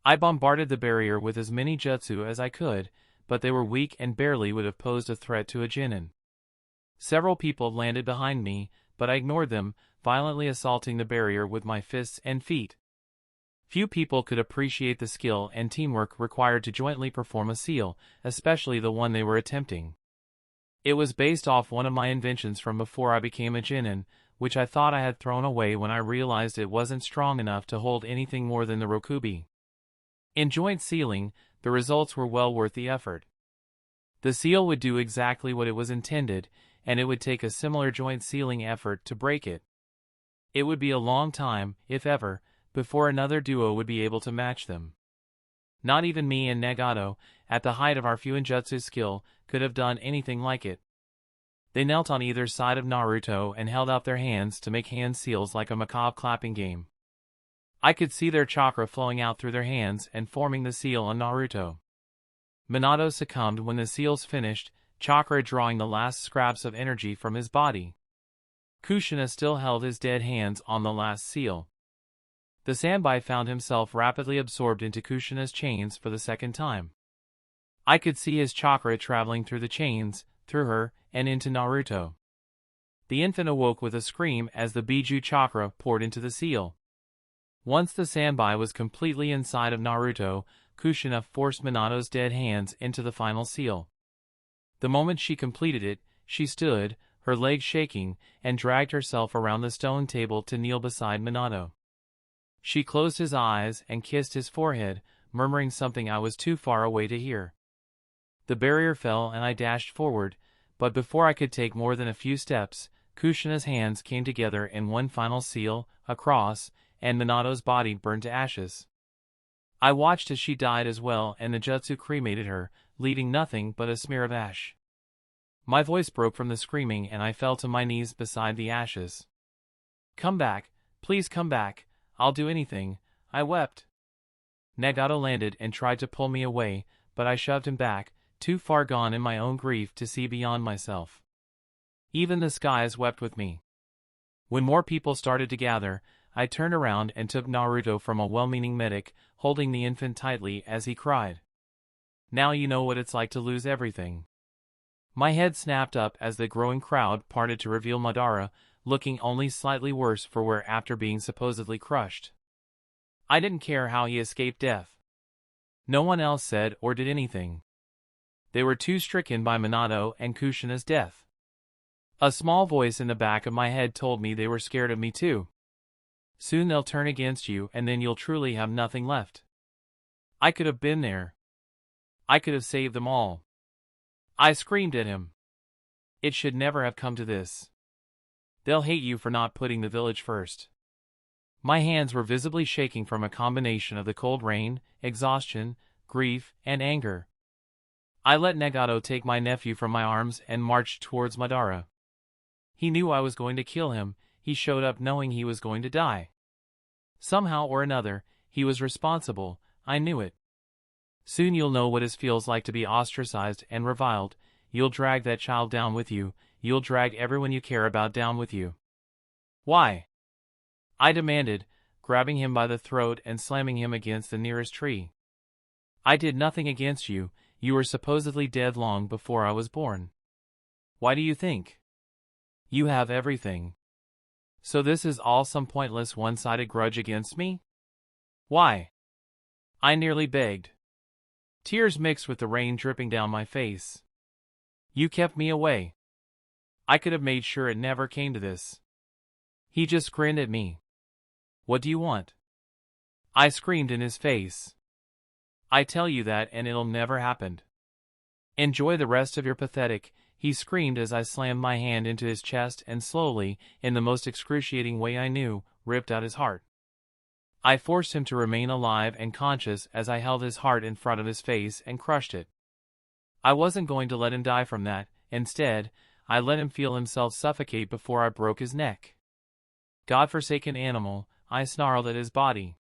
I bombarded the barrier with as many jutsu as I could, but they were weak and barely would have posed a threat to a Genin. Several people landed behind me, but I ignored them, violently assaulting the barrier with my fists and feet. Few people could appreciate the skill and teamwork required to jointly perform a seal, especially the one they were attempting. It was based off one of my inventions from before I became a Genin, which I thought I had thrown away when I realized it wasn't strong enough to hold anything more than the Rokubi. In joint sealing, the results were well worth the effort. The seal would do exactly what it was intended, and it would take a similar joint sealing effort to break it. It would be a long time, if ever, before another duo would be able to match them. Not even me and Nagato, at the height of our Fuinjutsu skill, could have done anything like it. They knelt on either side of Naruto and held out their hands to make hand seals like a macabre clapping game. I could see their chakra flowing out through their hands and forming the seal on Naruto. Minato succumbed when the seals finished, chakra drawing the last scraps of energy from his body. Kushina still held his dead hands on the last seal. The Sanbai found himself rapidly absorbed into Kushina's chains for the second time. I could see his chakra traveling through the chains, through her, and into Naruto. The infant awoke with a scream as the Biju chakra poured into the seal. Once the Sanbai was completely inside of Naruto, Kushina forced Minato's dead hands into the final seal. The moment she completed it, she stood, her legs shaking, and dragged herself around the stone table to kneel beside Minato. She closed his eyes and kissed his forehead, murmuring something I was too far away to hear. The barrier fell and I dashed forward, but before I could take more than a few steps, Kushina's hands came together in one final seal, a cross, and Minato's body burned to ashes. I watched as she died as well, and the jutsu cremated her, leaving nothing but a smear of ash. My voice broke from the screaming and I fell to my knees beside the ashes. "Come back, please come back, I'll do anything," I wept. Nagato landed and tried to pull me away, but I shoved him back, too far gone in my own grief to see beyond myself. Even the skies wept with me. When more people started to gather, I turned around and took Naruto from a well-meaning medic, holding the infant tightly as he cried. "Now you know what it's like to lose everything." My head snapped up as the growing crowd parted to reveal Madara, looking only slightly worse for wear after being supposedly crushed. I didn't care how he escaped death. No one else said or did anything. They were too stricken by Minato and Kushina's death. A small voice in the back of my head told me they were scared of me too. Soon they'll turn against you and then you'll truly have nothing left. I could have been there. I could have saved them all. I screamed at him. It should never have come to this. They'll hate you for not putting the village first. My hands were visibly shaking from a combination of the cold rain, exhaustion, grief, and anger. I let Nagato take my nephew from my arms and marched towards Madara. He knew I was going to kill him. He showed up knowing he was going to die. Somehow or another, he was responsible. I knew it. Soon you'll know what it feels like to be ostracized and reviled. You'll drag that child down with you. You'll drag everyone you care about down with you. Why? I demanded, grabbing him by the throat and slamming him against the nearest tree. I did nothing against you. You were supposedly dead long before I was born. Why do you think? You have everything. So this is all some pointless one-sided grudge against me? Why? I nearly begged. Tears mixed with the rain dripping down my face. You kept me away. I could have made sure it never came to this. He just grinned at me. What do you want? I screamed in his face. I tell you that and it'll never happen. Enjoy the rest of your pathetic, he screamed as I slammed my hand into his chest and slowly, in the most excruciating way I knew, ripped out his heart. I forced him to remain alive and conscious as I held his heart in front of his face and crushed it. I wasn't going to let him die from that. Instead, I let him feel himself suffocate before I broke his neck. Godforsaken animal, I snarled at his body.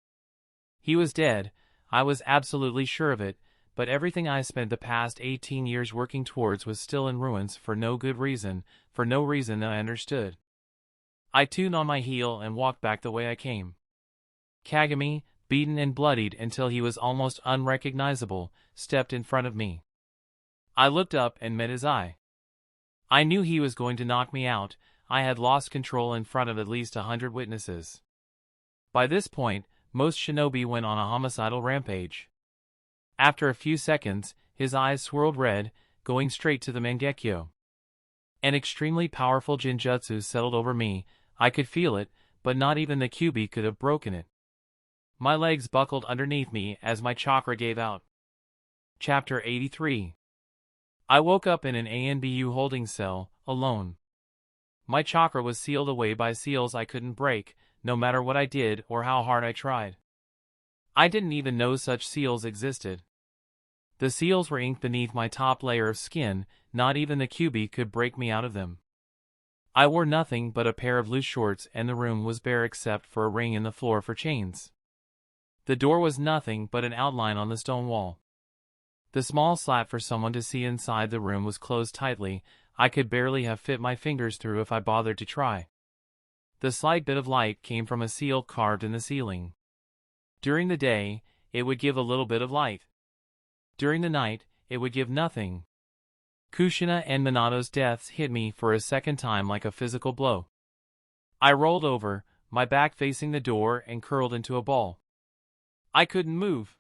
He was dead. I was absolutely sure of it, but everything I spent the past 18 years working towards was still in ruins for no good reason, for no reason that I understood. I tuned on my heel and walked back the way I came. Kagami, beaten and bloodied until he was almost unrecognizable, stepped in front of me. I looked up and met his eye. I knew he was going to knock me out. I had lost control in front of at least 100 witnesses. By this point, most shinobi went on a homicidal rampage. After a few seconds, his eyes swirled red, going straight to the Mangekyo. An extremely powerful Jinjutsu settled over me. I could feel it, but not even the Kyuubi could have broken it. My legs buckled underneath me as my chakra gave out. Chapter 83. I woke up in an ANBU holding cell, alone. My chakra was sealed away by seals I couldn't break, no matter what I did or how hard I tried. I didn't even know such seals existed. The seals were inked beneath my top layer of skin. Not even the Kyuubi could break me out of them. I wore nothing but a pair of loose shorts and the room was bare except for a ring in the floor for chains. The door was nothing but an outline on the stone wall. The small slat for someone to see inside the room was closed tightly. I could barely have fit my fingers through if I bothered to try. The slight bit of light came from a seal carved in the ceiling. During the day, it would give a little bit of light. During the night, it would give nothing. Kushina and Minato's deaths hit me for a second time like a physical blow. I rolled over, my back facing the door and curled into a ball. I couldn't move.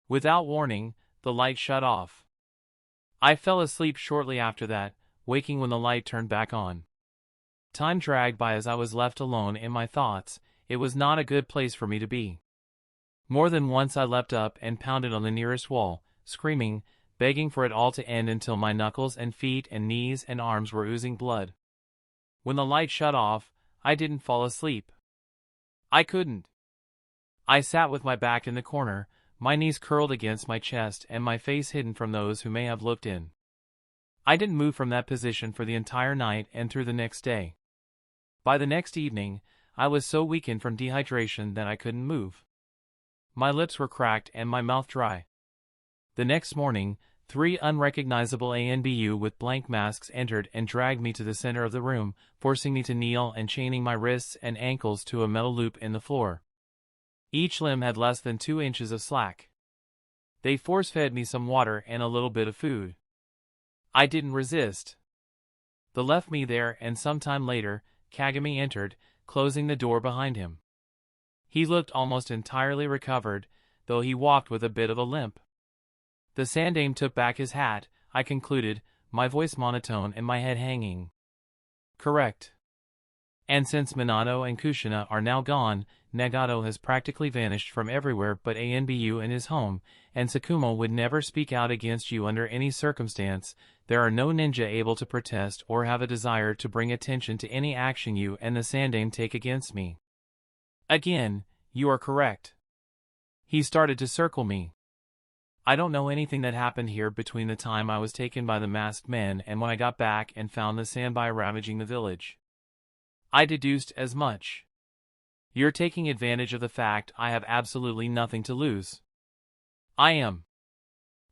Without warning, the light shut off. I fell asleep shortly after that, waking when the light turned back on. Time dragged by as I was left alone in my thoughts. It was not a good place for me to be. More than once I leapt up and pounded on the nearest wall, screaming, begging for it all to end until my knuckles and feet and knees and arms were oozing blood. When the light shut off, I didn't fall asleep. I couldn't. I sat with my back in the corner, my knees curled against my chest and my face hidden from those who may have looked in. I didn't move from that position for the entire night and through the next day. By the next evening, I was so weakened from dehydration that I couldn't move. My lips were cracked and my mouth dry. The next morning, 3 unrecognizable ANBU with blank masks entered and dragged me to the center of the room, forcing me to kneel and chaining my wrists and ankles to a metal loop in the floor. Each limb had less than 2 inches of slack. They force-fed me some water and a little bit of food. I didn't resist. They left me there and sometime later, Kagami entered, closing the door behind him. He looked almost entirely recovered, though he walked with a bit of a limp. The Sandaime took back his hat, I concluded, my voice monotone and my head hanging. Correct. And since Minato and Kushina are now gone, Nagato has practically vanished from everywhere but ANBU in his home, and Sakumo would never speak out against you under any circumstance. There are no ninja able to protest or have a desire to bring attention to any action you and the Sandaime take against me. Again, you are correct. He started to circle me. I don't know anything that happened here between the time I was taken by the masked men and when I got back and found the Sanbai ravaging the village. I deduced as much. You're taking advantage of the fact I have absolutely nothing to lose. I am.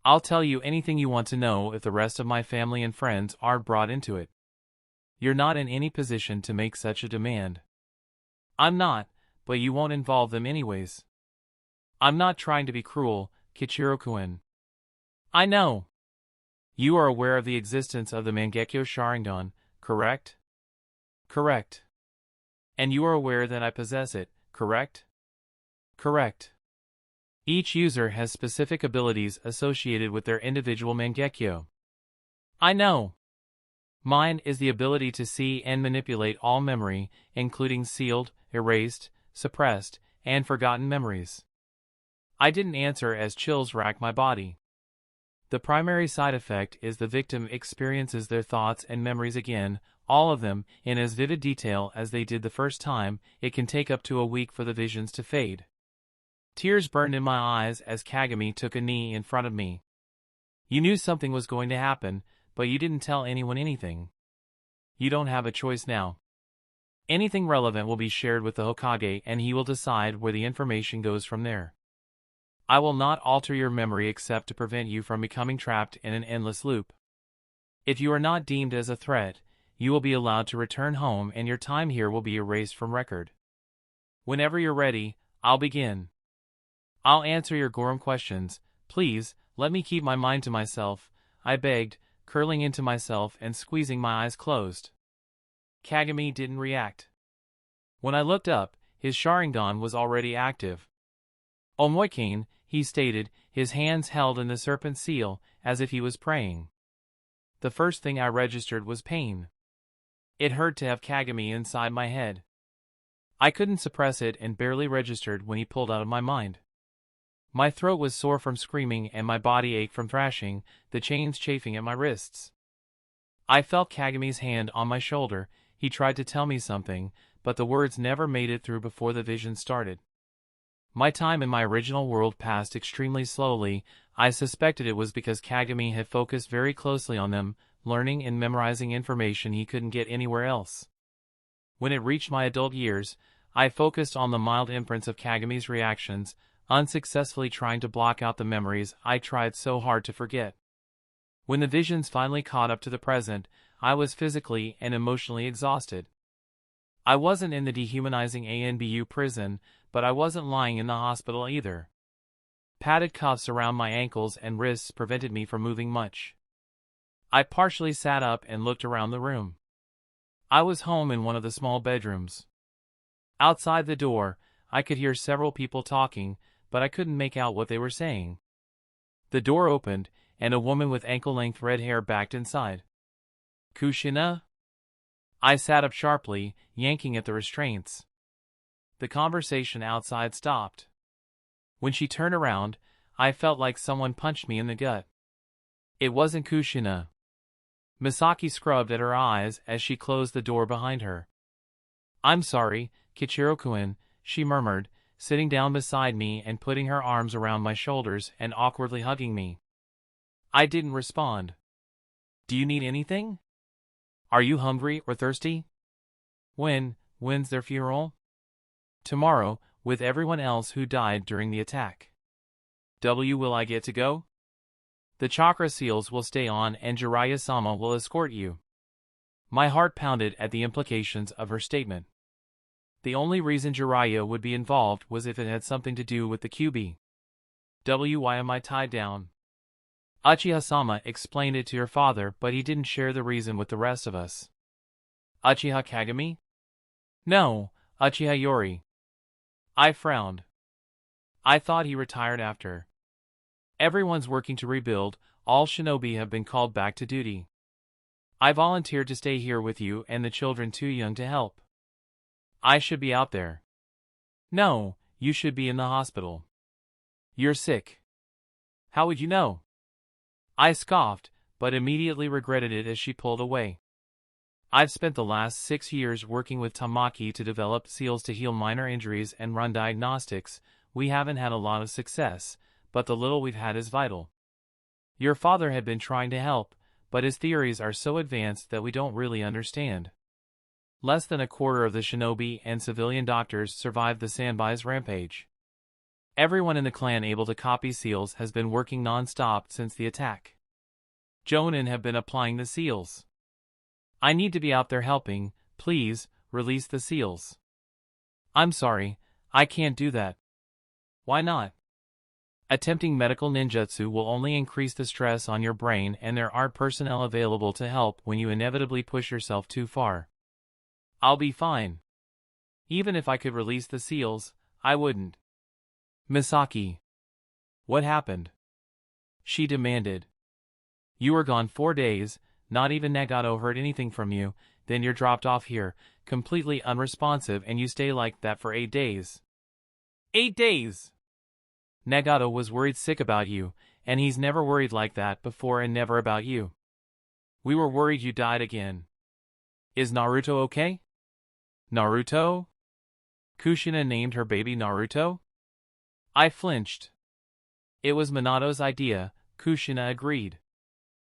I'll tell you anything you want to know if the rest of my family and friends aren't brought into it. You're not in any position to make such a demand. I'm not, but you won't involve them anyways. I'm not trying to be cruel, Kichiro-kun. I know. You are aware of the existence of the Mangekyo Sharingan, correct? Correct. And you are aware that I possess it, correct? Correct. Each user has specific abilities associated with their individual Mangekyo. I know. Mine is the ability to see and manipulate all memory, including sealed, erased, suppressed, and forgotten memories. I didn't answer as chills racked my body. The primary side effect is the victim experiences their thoughts and memories again, all of them, in as vivid detail as they did the first time. It can take up to a week for the visions to fade. Tears burned in my eyes as Kagami took a knee in front of me. You knew something was going to happen, but you didn't tell anyone anything. You don't have a choice now. Anything relevant will be shared with the Hokage and he will decide where the information goes from there. I will not alter your memory except to prevent you from becoming trapped in an endless loop. If you are not deemed as a threat, you will be allowed to return home and your time here will be erased from record. Whenever you're ready, I'll begin. I'll answer your Gorum questions. Please, let me keep my mind to myself, I begged, curling into myself and squeezing my eyes closed. Kagami didn't react. When I looked up, his Sharingan was already active. Omoikane, he stated, his hands held in the serpent seal, as if he was praying. The first thing I registered was pain. It hurt to have Kagami inside my head. I couldn't suppress it and barely registered when he pulled out of my mind. My throat was sore from screaming and my body ached from thrashing, the chains chafing at my wrists. I felt Kagami's hand on my shoulder. He tried to tell me something, but the words never made it through before the vision started. My time in my original world passed extremely slowly. I suspected it was because Kagami had focused very closely on them, learning and memorizing information he couldn't get anywhere else. When it reached my adult years, I focused on the mild imprints of Kagami's reactions, unsuccessfully trying to block out the memories I tried so hard to forget. When the visions finally caught up to the present, I was physically and emotionally exhausted. I wasn't in the dehumanizing ANBU prison, but I wasn't lying in the hospital either. Padded cuffs around my ankles and wrists prevented me from moving much. I partially sat up and looked around the room. I was home in one of the small bedrooms. Outside the door, I could hear several people talking, but I couldn't make out what they were saying. The door opened, and a woman with ankle-length red hair backed inside. Kushina? I sat up sharply, yanking at the restraints. The conversation outside stopped. When she turned around, I felt like someone punched me in the gut. It wasn't Kushina. Misaki scrubbed at her eyes as she closed the door behind her. I'm sorry, Kichiro-kun, she murmured, sitting down beside me and putting her arms around my shoulders and awkwardly hugging me. I didn't respond. Do you need anything? Are you hungry or thirsty? When's their funeral? Tomorrow, with everyone else who died during the attack. Will I get to go? The chakra seals will stay on and Jiraiya-sama will escort you. My heart pounded at the implications of her statement. The only reason Jiraiya would be involved was if it had something to do with the QB. Why am I tied down? Uchiha-sama explained it to your father, but he didn't share the reason with the rest of us. Uchiha Kagami? No, Uchiha Yori. I frowned. I thought he retired after. Everyone's working to rebuild, all shinobi have been called back to duty. I volunteered to stay here with you and the children too young to help. I should be out there. No, you should be in the hospital. You're sick. How would you know? I scoffed, but immediately regretted it as she pulled away. I've spent the last 6 years working with Tamaki to develop seals to heal minor injuries and run diagnostics. We haven't had a lot of success, but the little we've had is vital. Your father had been trying to help, but his theories are so advanced that we don't really understand. Less than a quarter of the shinobi and civilian doctors survived the Sanbai's rampage. Everyone in the clan able to copy seals has been working non-stop since the attack. Jonin have been applying the seals. I need to be out there helping. Please, release the seals. I'm sorry, I can't do that. Why not? Attempting medical ninjutsu will only increase the stress on your brain, and there aren't personnel available to help when you inevitably push yourself too far. I'll be fine. Even if I could release the seals, I wouldn't. Misaki. What happened? She demanded. You were gone 4 days, not even Nagato heard anything from you, then you're dropped off here, completely unresponsive, and you stay like that for 8 days. 8 days! Nagato was worried sick about you, and he's never worried like that before and never about you. We were worried you died again. Is Naruto okay? Naruto? Kushina named her baby Naruto? I flinched. It was Minato's idea, Kushina agreed.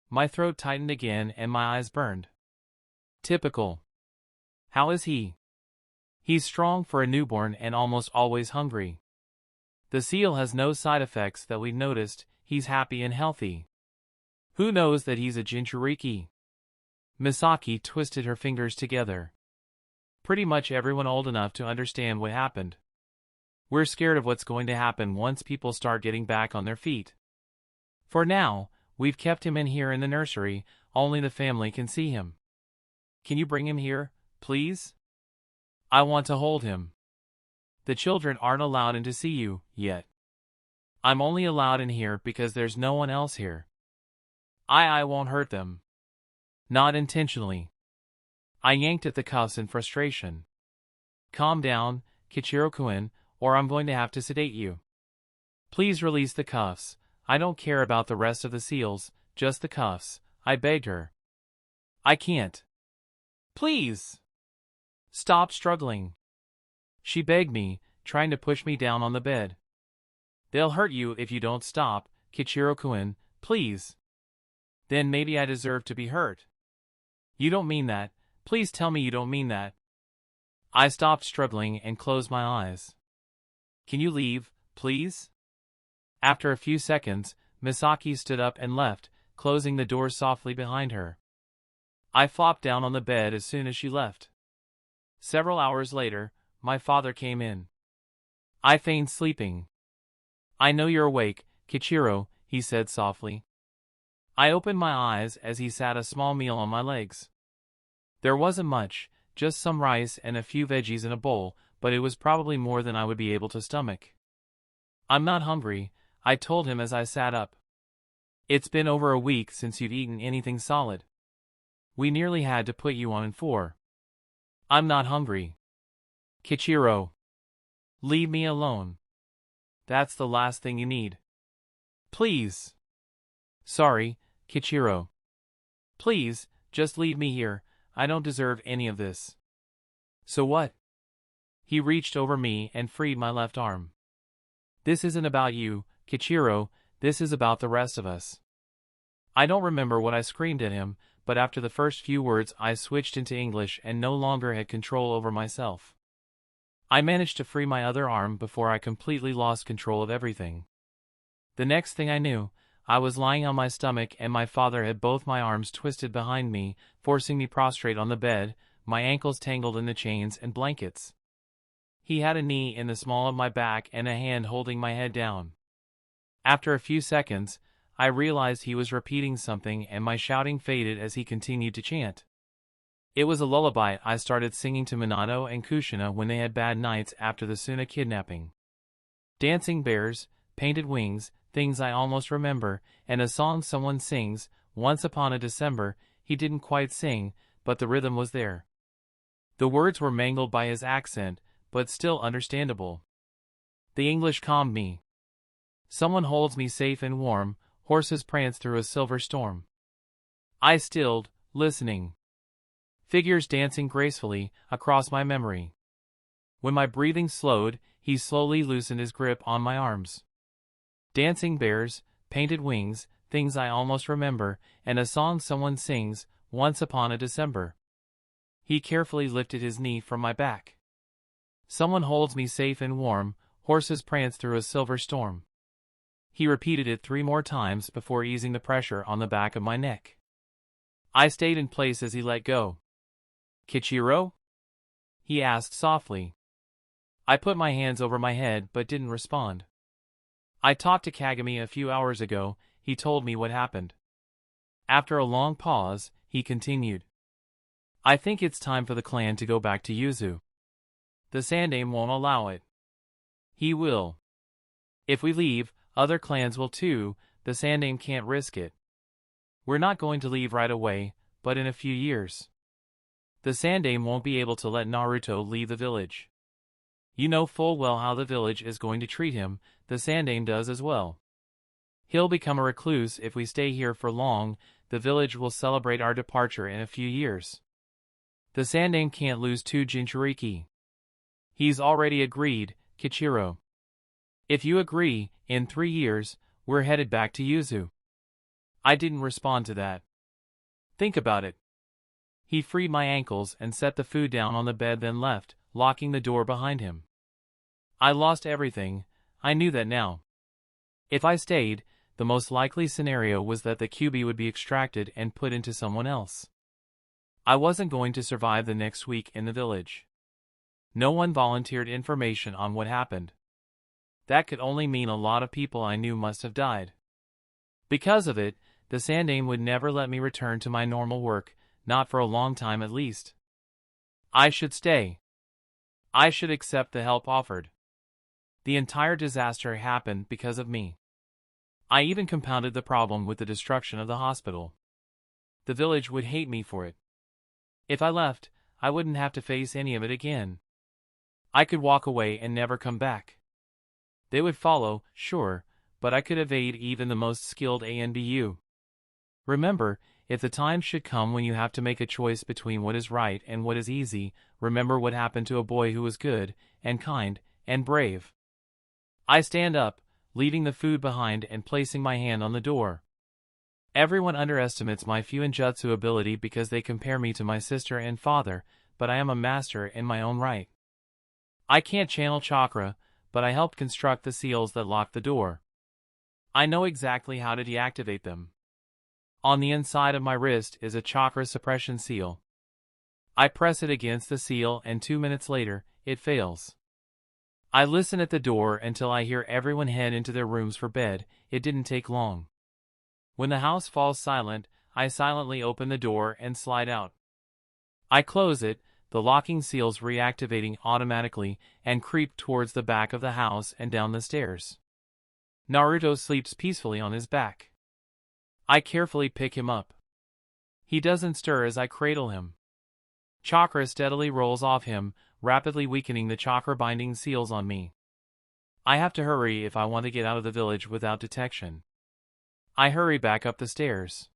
My throat tightened again and my eyes burned. Typical. How is he? He's strong for a newborn and almost always hungry. The seal has no side effects that we've noticed. He's happy and healthy. Who knows that he's a Jinchuriki? Misaki twisted her fingers together. Pretty much everyone old enough to understand what happened. We're scared of what's going to happen once people start getting back on their feet. For now, we've kept him in here in the nursery, only the family can see him. Can you bring him here, please? I want to hold him. The children aren't allowed in to see you, yet. I'm only allowed in here because there's no one else here. I won't hurt them. Not intentionally. I yanked at the cuffs in frustration. Calm down, Kichiro-kun, or I'm going to have to sedate you. Please release the cuffs. I don't care about the rest of the seals, just the cuffs, I begged her. I can't. Please. Stop struggling. She begged me, trying to push me down on the bed. They'll hurt you if you don't stop, Kichiro-kun, please. Then maybe I deserve to be hurt. You don't mean that. Please tell me you don't mean that. I stopped struggling and closed my eyes. Can you leave, please? After a few seconds, Misaki stood up and left, closing the door softly behind her. I flopped down on the bed as soon as she left. Several hours later, my father came in. I feigned sleeping. I know you're awake, Kichiro, he said softly. I opened my eyes as he sat a small meal on my legs. There wasn't much, just some rice and a few veggies in a bowl, but it was probably more than I would be able to stomach. I'm not hungry, I told him as I sat up. It's been over a week since you've eaten anything solid. We nearly had to put you on in 4. I'm not hungry. Kichiro. Leave me alone. That's the last thing you need. Please. Sorry, Kichiro. Please, just leave me here, I don't deserve any of this. So what? He reached over me and freed my left arm. This isn't about you, Kichiro, this is about the rest of us. I don't remember what I screamed at him, but after the first few words I switched into English and no longer had control over myself. I managed to free my other arm before I completely lost control of everything. The next thing I knew, I was lying on my stomach and my father had both my arms twisted behind me, forcing me prostrate on the bed, my ankles tangled in the chains and blankets. He had a knee in the small of my back and a hand holding my head down. After a few seconds, I realized he was repeating something and my shouting faded as he continued to chant. It was a lullaby I started singing to Minato and Kushina when they had bad nights after the Suna kidnapping. Dancing bears, painted wings, things I almost remember, and a song someone sings, Once Upon a December. He didn't quite sing, but the rhythm was there. The words were mangled by his accent, but still understandable. The English calmed me. Someone holds me safe and warm, horses prance through a silver storm. I stilled, listening. Figures dancing gracefully across my memory. When my breathing slowed, he slowly loosened his grip on my arms. Dancing bears, painted wings, things I almost remember, and a song someone sings, Once Upon a December. He carefully lifted his knee from my back. Someone holds me safe and warm, horses prance through a silver storm. He repeated it 3 more times before easing the pressure on the back of my neck. I stayed in place as he let go. "Kichiro?" he asked softly. I put my hands over my head but didn't respond. "I talked to Kagami a few hours ago," he told me what happened. After a long pause, he continued. "I think it's time for the clan to go back to Yuzu. The Sandaime won't allow it. He will. If we leave, other clans will too. The Sandaime can't risk it. We're not going to leave right away, but in a few years. The Sandaime won't be able to let Naruto leave the village. You know full well how the village is going to treat him, the Sandaime does as well. He'll become a recluse if we stay here for long. The village will celebrate our departure in a few years. The Sandaime can't lose 2 Jinchuriki. He's already agreed, Kichiro. If you agree, in 3 years, we're headed back to Yuzu." I didn't respond to that. "Think about it." He freed my ankles and set the food down on the bed, then left, locking the door behind him. I lost everything. I knew that now. If I stayed, the most likely scenario was that the Kyuubi would be extracted and put into someone else. I wasn't going to survive the next week in the village. No one volunteered information on what happened. That could only mean a lot of people I knew must have died. Because of it, the Sandaime would never let me return to my normal work, not for a long time at least. I should stay. I should accept the help offered. The entire disaster happened because of me. I even compounded the problem with the destruction of the hospital. The village would hate me for it. If I left, I wouldn't have to face any of it again. I could walk away and never come back. They would follow, sure, but I could evade even the most skilled ANBU. Remember, if the time should come when you have to make a choice between what is right and what is easy, remember what happened to a boy who was good, and kind, and brave. I stand up, leaving the food behind and placing my hand on the door. Everyone underestimates my Fuinjutsu ability because they compare me to my sister and father, but I am a master in my own right. I can't channel chakra, but I helped construct the seals that lock the door. I know exactly how to deactivate them. On the inside of my wrist is a chakra suppression seal. I press it against the seal and 2 minutes later, it fails. I listen at the door until I hear everyone head into their rooms for bed. It didn't take long. When the house falls silent, I silently open the door and slide out. I close it, the locking seals reactivating automatically, and creep towards the back of the house and down the stairs. Naruto sleeps peacefully on his back. I carefully pick him up. He doesn't stir as I cradle him. Chakra steadily rolls off him, rapidly weakening the chakra-binding seals on me. I have to hurry if I want to get out of the village without detection. I hurry back up the stairs.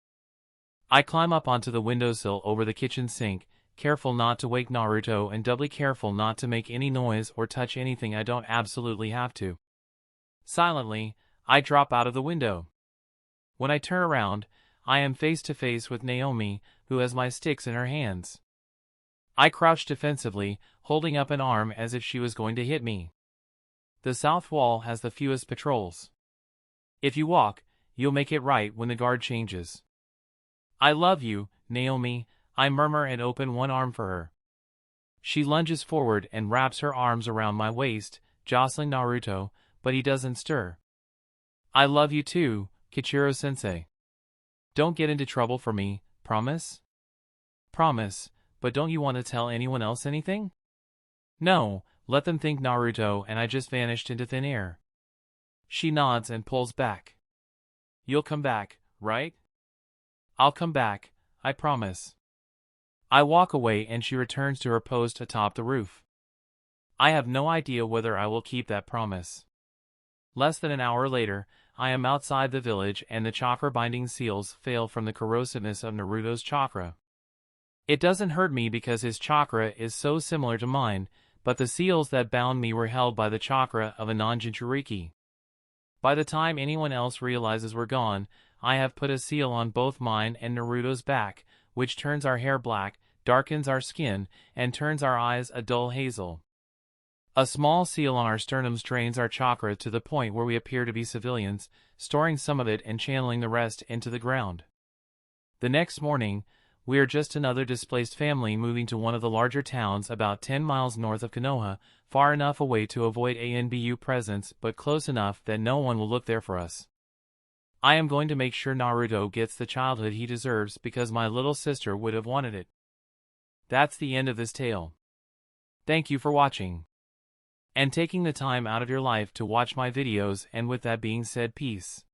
I climb up onto the windowsill over the kitchen sink, careful not to wake Naruto and doubly careful not to make any noise or touch anything I don't absolutely have to. Silently, I drop out of the window. When I turn around, I am face to face with Naomi, who has my sticks in her hands. I crouch defensively, holding up an arm as if she was going to hit me. The south wall has the fewest patrols. If you walk, you'll make it right when the guard changes. "I love you, Naomi," I murmur and open one arm for her. She lunges forward and wraps her arms around my waist, jostling Naruto, but he doesn't stir. "I love you too, Kichiro-sensei. Don't get into trouble for me, promise?" "Promise, but don't you want to tell anyone else anything?" "No, let them think Naruto and I just vanished into thin air." She nods and pulls back. "You'll come back, right?" "I'll come back, I promise." I walk away and she returns to her post atop the roof. I have no idea whether I will keep that promise. Less than an hour later, I am outside the village and the chakra-binding seals fail from the corrosiveness of Naruto's chakra. It doesn't hurt me because his chakra is so similar to mine, but the seals that bound me were held by the chakra of a non-Jinchuriki. By the time anyone else realizes we're gone, I have put a seal on both mine and Naruto's back, which turns our hair black, darkens our skin, and turns our eyes a dull hazel. A small seal on our sternums drains our chakra to the point where we appear to be civilians, storing some of it and channeling the rest into the ground. The next morning, we are just another displaced family moving to one of the larger towns about 10 miles north of Konoha, far enough away to avoid ANBU presence but close enough that no one will look there for us. I am going to make sure Naruto gets the childhood he deserves because my little sister would have wanted it. That's the end of this tale. Thank you for watching and taking the time out of your life to watch my videos, and with that being said, peace.